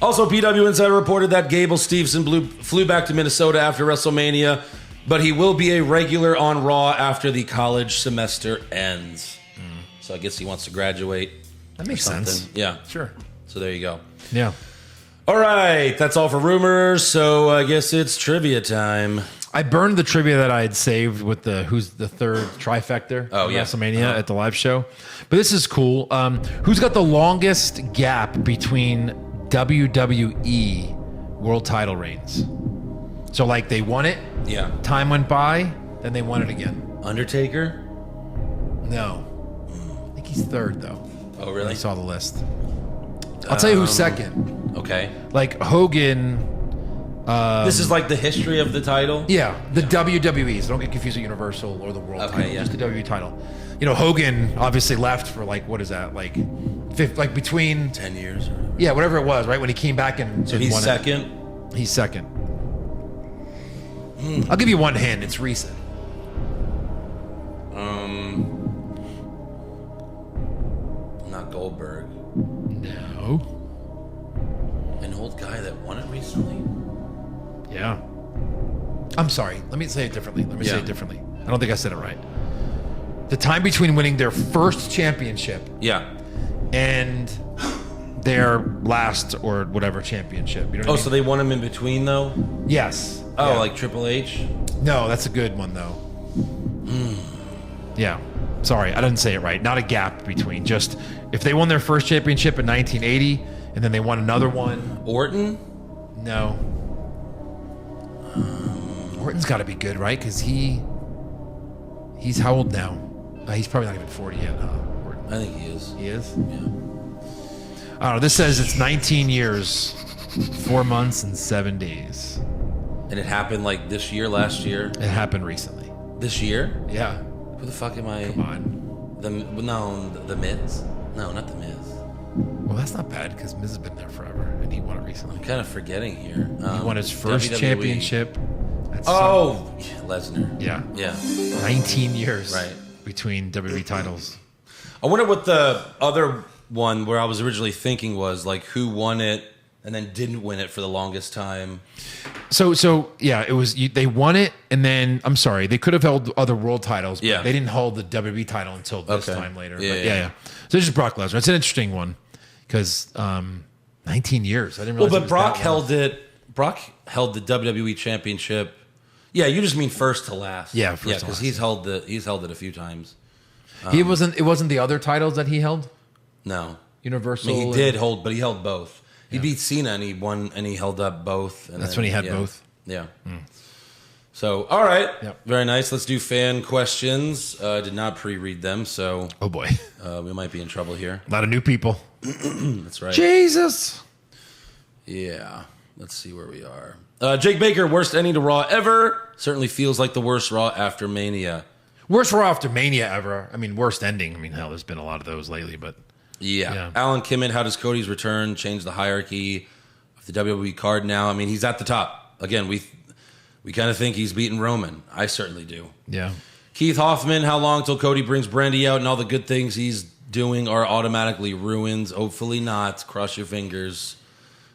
Also, PW Insider reported that Gable Steveson flew back to Minnesota after WrestleMania, but he will be a regular on Raw after the college semester ends. So I guess he wants to graduate. That makes or something. sense. Yeah. Sure. So there you go. Yeah. All right. That's all for rumors. So I guess it's trivia time. I burned the trivia that I had saved with the who's the third trifecta of yeah. WrestleMania at the live show. But this is cool. Who's got the longest gap between WWE world title reigns? So like they won it, Yeah. time went by, then they won it again. Undertaker? No. I think he's third though. Oh, really? I saw the list. I'll tell you who's second. Okay. Like Hogan. This is like the history of the title? Yeah, the WWE. So don't get confused with Universal or the World Okay, title. yeah. Just the WWE title. You know, Hogan obviously left for like, what is that? Like, between 10 years. yeah, whatever it was, right? When he came back and So he's won it. second? He's second. I'll give you one hint. It's recent. Not Goldberg. No. An old guy that won it recently? Yeah. I'm sorry. Let me say it differently. Yeah. I don't think I said it right. The time between winning their first championship Yeah. and their last or whatever championship. You know what I Oh, mean? so they won him in between, though? Yes. Oh, Yeah. like Triple H? No, that's a good one though. Yeah. Sorry, I didn't say it right. Not a gap between. Just if they won their first championship in 1980 and then they won another one. Orton? No. Orton's got to be good, right? Because he's how old now? He's probably not even 40 yet. Orton. I think he is. He is. Yeah. I don't know. This says it's 19 years, 4 months, and 7 days. And it happened like this year, last year? It happened recently. This year? Yeah. Who the fuck am I? Come on. The Miz? No, not the Miz. Well, that's not bad because Miz has been there forever, and he won it recently. I'm kind of forgetting here. He won his first WWE. championship Lesnar. Yeah. Yeah. 19 years Right. between WWE titles. I wonder what the other one where I was originally thinking was, like, who won it and then didn't win it for the longest time. So yeah, it was they won it, and then I'm sorry, they could have held other world titles, but they didn't hold the WWE title until this time later. Yeah. So it's just Brock Lesnar. It's an interesting one because 19 years. I didn't realize. Well, but Brock held it. Brock held the WWE Championship. Yeah, you just mean first to last. Yeah, first to because last. he's held it a few times. It wasn't the other titles that he held. No, Universal. I mean, he did hold, but he held both. He beat Cena and he won, and he held up both. And That's when he had both. Yeah. So, all right. Yep. Very nice. Let's do fan questions. I did not pre-read them, so Oh boy, we might be in trouble here. a lot of new people. That's right. Jesus. Yeah. Let's see where we are. Jake Baker, worst ending to Raw ever. Certainly feels like the worst Raw after Mania. Worst Raw after Mania ever. I mean, worst ending. I mean, hell, there's been a lot of those lately, but Yeah. Alan Kimmett, how does Cody's return change the hierarchy of the WWE card now? I mean, he's at the top. Again, we kind of think he's beaten Roman. I certainly do. yeah. Keith Hoffman, how long till Cody brings Brandy out and all the good things he's doing are automatically ruined? Hopefully not. Cross your fingers.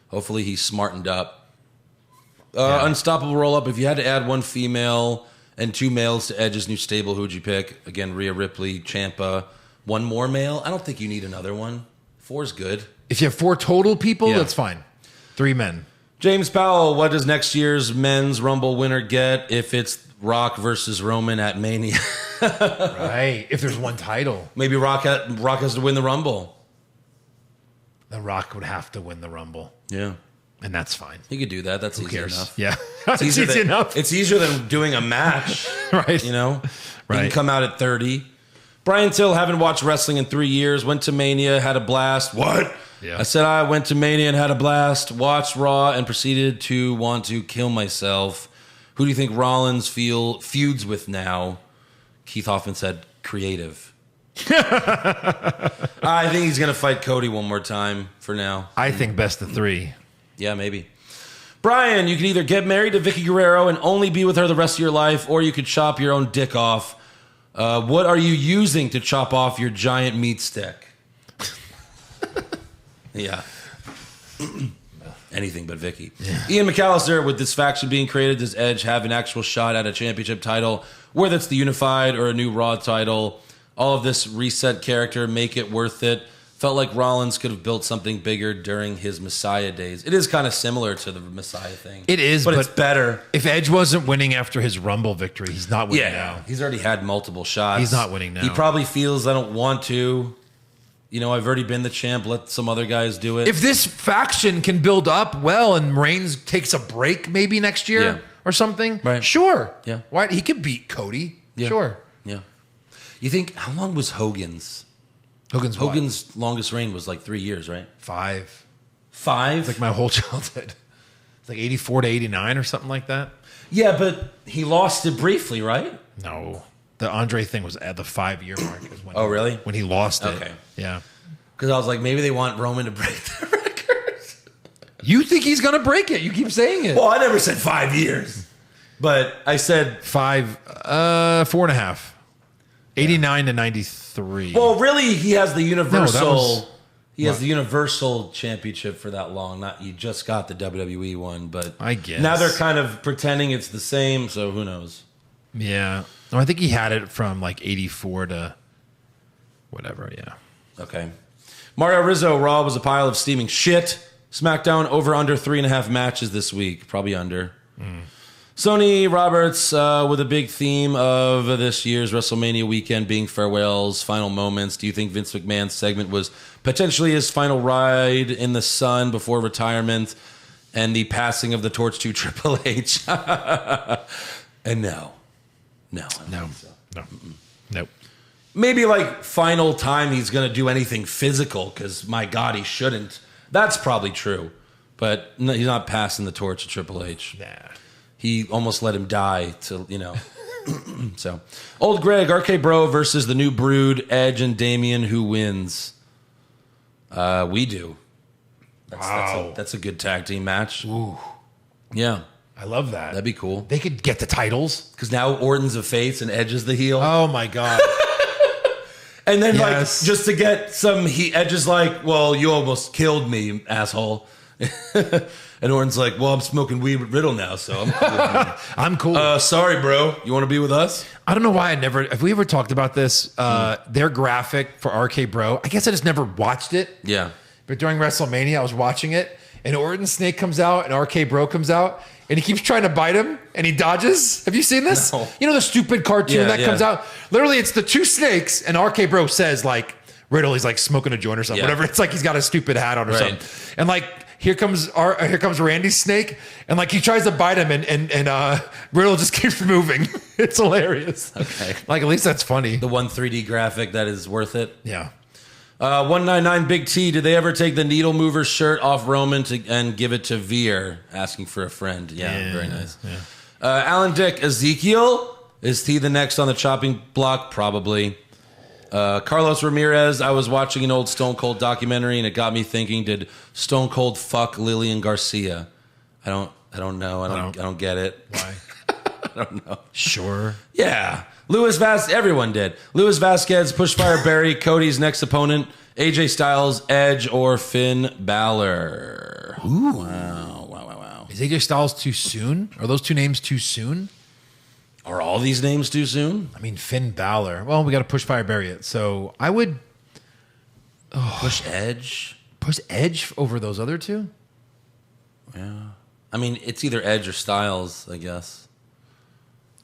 Hopefully he's smartened up. Unstoppable roll-up. If you had to add one female and two males to Edge's new stable, who'd you pick? Again, Rhea Ripley, Ciampa. One more male? I don't think you need another one. 4's good. If you have 4 total people, that's fine. 3 men. James Powell, what does next year's men's Rumble winner get if it's Rock versus Roman at Mania? Right. If there's one title, Maybe Rock has to win the Rumble. The Rock would have to win the Rumble, Yeah. and that's fine. He could do that. That's Who easy cares? enough. Yeah, It's it's easy enough. It's easier than doing a match, Right. you know? You can Right. come out at 30. Brian Till, haven't watched wrestling in 3 years. Went to Mania, had a blast. What? Yeah. I said I went to Mania and had a blast. Watched Raw and proceeded to want to kill myself. Who do you think Rollins feuds with now? Keith Hoffman said creative. I think he's going to fight Cody one more time for now. I think best of 3. Yeah, maybe. Brian, you can either get married to Vicky Guerrero and only be with her the rest of your life, or you could chop your own dick off. What are you using to chop off your giant meat stick? Yeah. Anything but Vicky. Yeah. Ian McAllister, with this faction being created, does Edge have an actual shot at a championship title, whether it's the Unified or a new Raw title? All of this reset character, make it worth it. Felt like Rollins could have built something bigger during his Messiah days. It is kind of similar to the Messiah thing. It is, but it's better. If Edge wasn't winning after his Rumble victory, he's not winning now. He's already had multiple shots. He's not winning now. He probably feels I don't want to. You know, I've already been the champ. Let some other guys do it. If this faction can build up well and Reigns takes a break maybe next year or something, Right. Sure. Yeah. Why he could beat Cody. Yeah. Sure. Yeah. You think, how long was Hogan's? Hogan's longest reign was like 3 years, right? 5. 5? Like my whole childhood. It's like 84 to 89 or something like that. Yeah, but he lost it briefly, right? No. The Andre thing was at the 5-year mark. Is when Oh, really? When he lost it. Okay. Yeah. Because I was like, maybe they want Roman to break the record. You think he's going to break it. You keep saying it. Well, I never said 5 years. But I said 5, 4.5. 89 to 93. Well, really, he has the Universal. He has what? the Universal Championship for that long. Not you just got the WWE one, but I guess now they're kind of pretending it's the same. So who knows? Yeah, no, I think he had it from like 84 to whatever. Yeah. Okay. Mario Rizzo, Raw was a pile of steaming shit. SmackDown over under 3.5 matches this week, probably under. Sony Roberts with a big theme of this year's WrestleMania weekend being farewells, final moments. Do you think Vince McMahon's segment was potentially his final ride in the sun before retirement and the passing of the torch to Triple H? And no. I don't think so. Nope. Maybe like final time he's going to do anything physical because, my God, he shouldn't. That's probably true. But no, he's not passing the torch to Triple H. Nah. He almost let him die to, you know. So, Old Greg, RK Bro versus the New Brood, Edge and Damian. Who wins? We do. That's a good tag team match. Ooh. Yeah. I love that. That'd be cool. They could get the titles. Because now Orton's a face and Edge is the heel. Oh, my God. And then, Yes. like, just to get some heat, Edge is like, well, you almost killed me, asshole. And Orton's like, well, I'm smoking weed with Riddle now, so I'm cool. I'm cool. Sorry, bro. You want to be with us? I don't know why have we ever talked about this? Their graphic for RK Bro, I guess I just never watched it. Yeah. But during WrestleMania, I was watching it, and Orton Snake comes out, and RK Bro comes out, and he keeps trying to bite him, and he dodges. Have you seen this? No. You know the stupid cartoon that comes out? Literally, it's the two snakes, and RK Bro says, like, Riddle, he's like smoking a joint or something, whatever. It's like he's got a stupid hat on or something. And like, here comes Randy's snake, and like he tries to bite him, and Riddle just keeps moving. It's hilarious. Okay. Like, at least that's funny. The one 3D graphic that is worth it. Yeah. 199 Big T, did they ever take the needle mover shirt off Roman and give it to Veer? Asking for a friend. Yeah, very nice. Yeah. Alan Dick, Ezekiel? Is he the next on the chopping block? Probably. Carlos Ramirez, I was watching an old Stone Cold documentary and it got me thinking, did Stone Cold fuck Lillian Garcia? I don't know. I don't get it. Why? I don't know. Sure. Yeah. Everyone did. Luis Vasquez, Pushfire Barry, Cody's next opponent, AJ Styles, Edge, or Finn Balor. Ooh. Wow. Is AJ Styles too soon? Are those two names too soon? Are all these names too soon? I mean, Finn Balor. Well, we got to push Fire Barry it. So I would Push Edge? push Edge over those other two. Yeah. I mean, it's either Edge or Styles, I guess.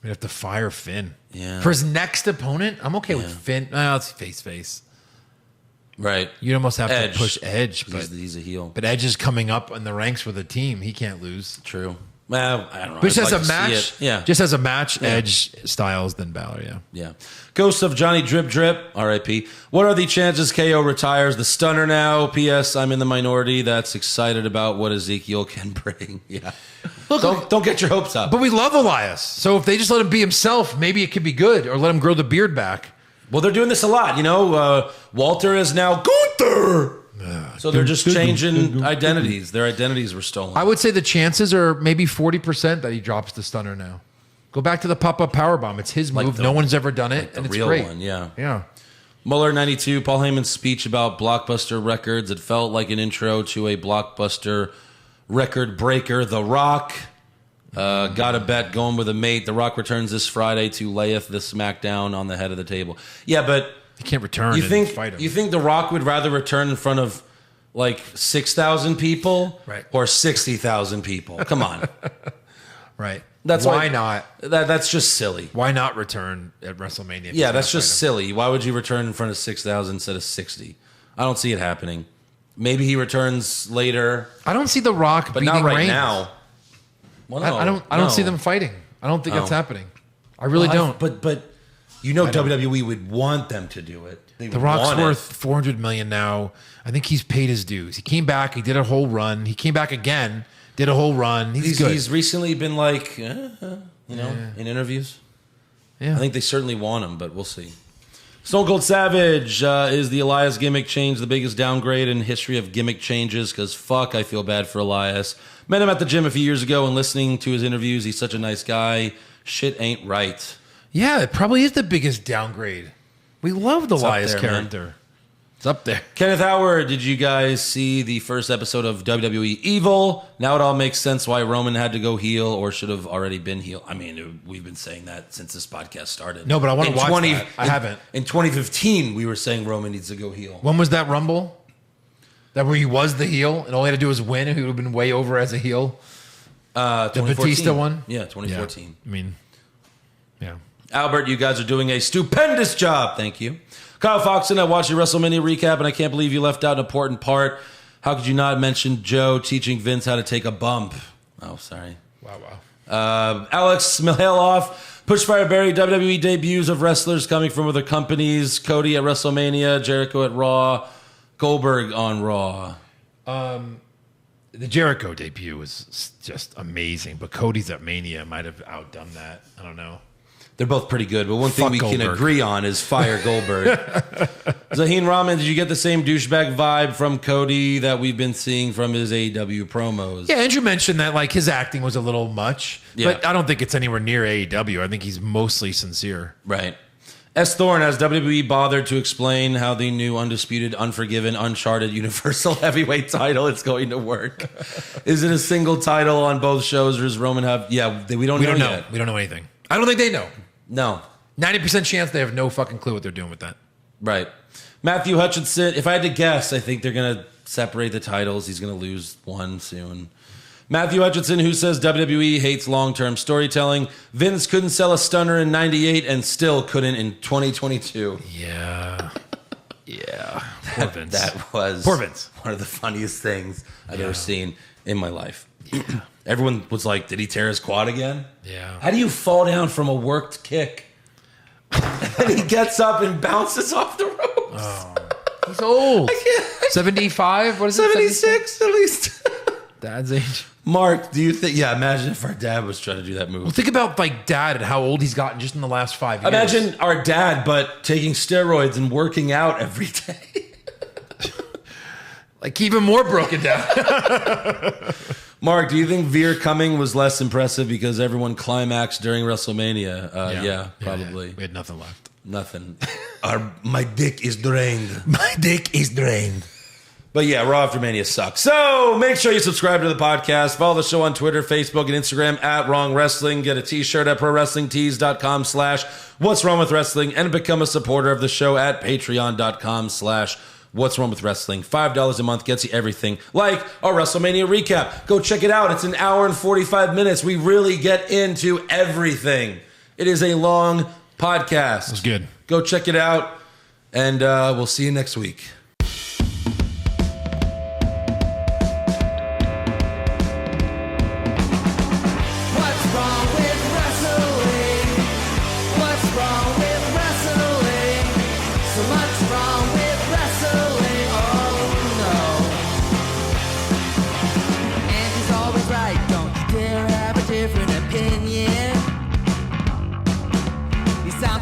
We'd have to fire Finn. Yeah. For his next opponent, I'm okay with Finn. No, it's face. Right. You'd almost have Edge. to push Edge, but He's a heel. Edge is coming up in the ranks with a team. He can't lose. True. Well, I don't know. But just I'd as like a to see match, it. Yeah. just as a match, Edge, Styles, then Balor, yeah. Yeah. Ghost of Johnny Drip Drip, RIP. What are the chances KO retires the stunner now? P.S. I'm in the minority that's excited about what Ezekiel can bring. Yeah. Look, Don't get your hopes up. but we love Elias. So if they just let him be himself, maybe it could be good, or let him grow the beard back. Well, they're doing this a lot. You know, Walter is now Gunther. So they're just changing identities. Their identities were stolen. I would say the chances are maybe 40% that he drops the stunner now. Go back to the pop-up powerbomb. It's his move. No one's ever done it, and it's real great. one, yeah. Yeah. Muller 92, Paul Heyman's speech about Blockbuster Records. It felt like an intro to a Blockbuster record breaker, The Rock. Got a bet going with a mate. The Rock returns this Friday to layeth the SmackDown on the head of the table. Yeah, but He can't return you and think fight him. you think The Rock would rather return in front of like 6,000 people, Right. or 60,000 people? Come on, Right. that's Why not? That's just silly. Why not return at WrestleMania? if Yeah, he's that's gonna just fight him? silly. Why would you return in front of 6,000 instead of 60? I don't see it happening. Maybe he returns later, I don't see The Rock but beating not right Reigns. now. Well, no, I don't no. see them fighting. I don't think that's Oh. happening. I really don't. But you know WWE would want them to do it. They The would Rock's want it. worth $400 million now. I think he's paid his dues. He came back. He did a whole run. He came back again. Did a whole run. He's good. He's recently been like, in interviews. Yeah. I think they certainly want him, but we'll see. Stone Cold Savage, is the Elias gimmick change the biggest downgrade in history of gimmick changes? Because fuck, I feel bad for Elias. Met him at the gym a few years ago and listening to his interviews, he's such a nice guy. Shit ain't right. Yeah, it probably is the biggest downgrade. We love the Elias there, man. character. It's up there. Kenneth Howard, did you guys see the first episode of WWE Evil? Now it all makes sense why Roman had to go heel or should have already been heel. I mean, we've been saying that since this podcast started. No, but I want to watch that. I haven't. In 2015, we were saying Roman needs to go heel. When was that Rumble? That where he was the heel and all he had to do was win and he would have been way over as a heel? The 2014. Batista one? Yeah, 2014. I mean, yeah. Albert, you guys are doing a stupendous job. Thank you. Kyle Foxton, I watched your WrestleMania recap, and I can't believe you left out an important part. How could you not mention Joe teaching Vince how to take a bump? Oh, sorry. Wow. Alex Mihailoff, Pushfire Barry, WWE debuts of wrestlers coming from other companies. Cody at WrestleMania, Jericho at Raw, Goldberg on Raw. The Jericho debut was just amazing, but Cody's at Mania might have outdone that. I don't know. They're both pretty good, but one thing we can agree on is fire Goldberg. Zaheen Rahman, did you get the same douchebag vibe from Cody that we've been seeing from his AEW promos? Yeah, Andrew mentioned that like his acting was a little much, but I don't think it's anywhere near AEW. I think he's mostly sincere. Right. S. Thorne, has WWE bothered to explain how the new undisputed, unforgiven, uncharted Universal Heavyweight title is going to work? Is it a single title on both shows, or is Roman have? Yeah, we don't know yet. We don't know anything. I don't think they know. No. 90% chance they have no fucking clue what they're doing with that. Right. Matthew Hutchinson, if I had to guess, I think they're going to separate the titles. He's going to lose one soon. Matthew Hutchinson, who says WWE hates long-term storytelling. Vince couldn't sell a stunner in 98 and still couldn't in 2022. Yeah. Yeah. Poor Vince. That was Poor Vince. One of the funniest things I've ever seen in my life. Yeah. Everyone was like, did he tear his quad again? Yeah. How do you fall down from a worked kick? And he gets up and bounces off the ropes. Oh. He's old. 75? What is it? 76 at least. Dad's age. Mark, do you think... Yeah, imagine if our dad was trying to do that move. Well, think about like dad and how old he's gotten just in the last 5 years. Imagine our dad, but taking steroids and working out every day. Like even more broken down. Mark, do you think Veer coming was less impressive because everyone climaxed during WrestleMania? Yeah, probably. Yeah. We had nothing left. Nothing. My dick is drained. My dick is drained. But yeah, Raw After Mania sucks. So make sure you subscribe to the podcast. Follow the show on Twitter, Facebook, and Instagram at Wrong Wrestling. Get a t-shirt at ProWrestlingTees.com/What's Wrong With Wrestling and become a supporter of the show at Patreon.com/What's Wrong With Wrestling. $5 a month gets you everything, like our WrestleMania recap. Go check it out. It's an hour and 45 minutes. We really get into everything. It is a long podcast. It was good. Go check it out, and we'll see you next week.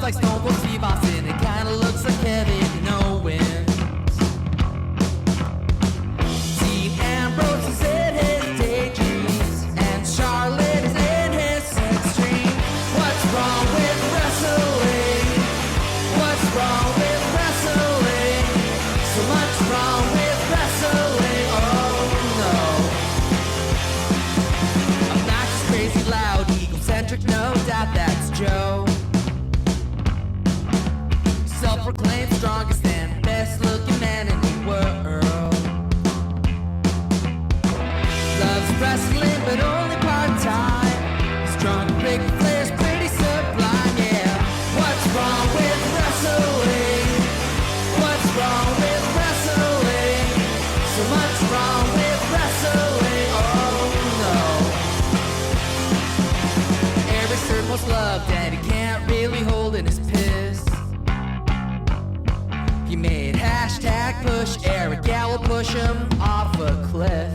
Like Stone Cold Steve Austin, it kinda looks like Kevin Owens. Steve Ambrose is in his daydreams, and Charlotte is in his sex dream. What's wrong with wrestling? What's wrong with wrestling? So much wrong with wrestling, oh no. Obnoxious, crazy, loud, egocentric, no doubt that's Joe. Self-proclaimed strongest and best-looking man in the world. Loves wrestling, but only part-time. Strong, big players, pretty sublime, yeah. What's wrong with wrestling? What's wrong with wrestling? So much wrong with wrestling, oh no. Every served most loved, and he can't really hold in his piss. He made hashtag push Eric Gallo, push him off a cliff.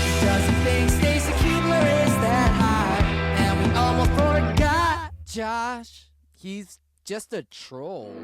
He doesn't think Stacy Keibler is that high, and we almost forgot Josh. He's just a troll.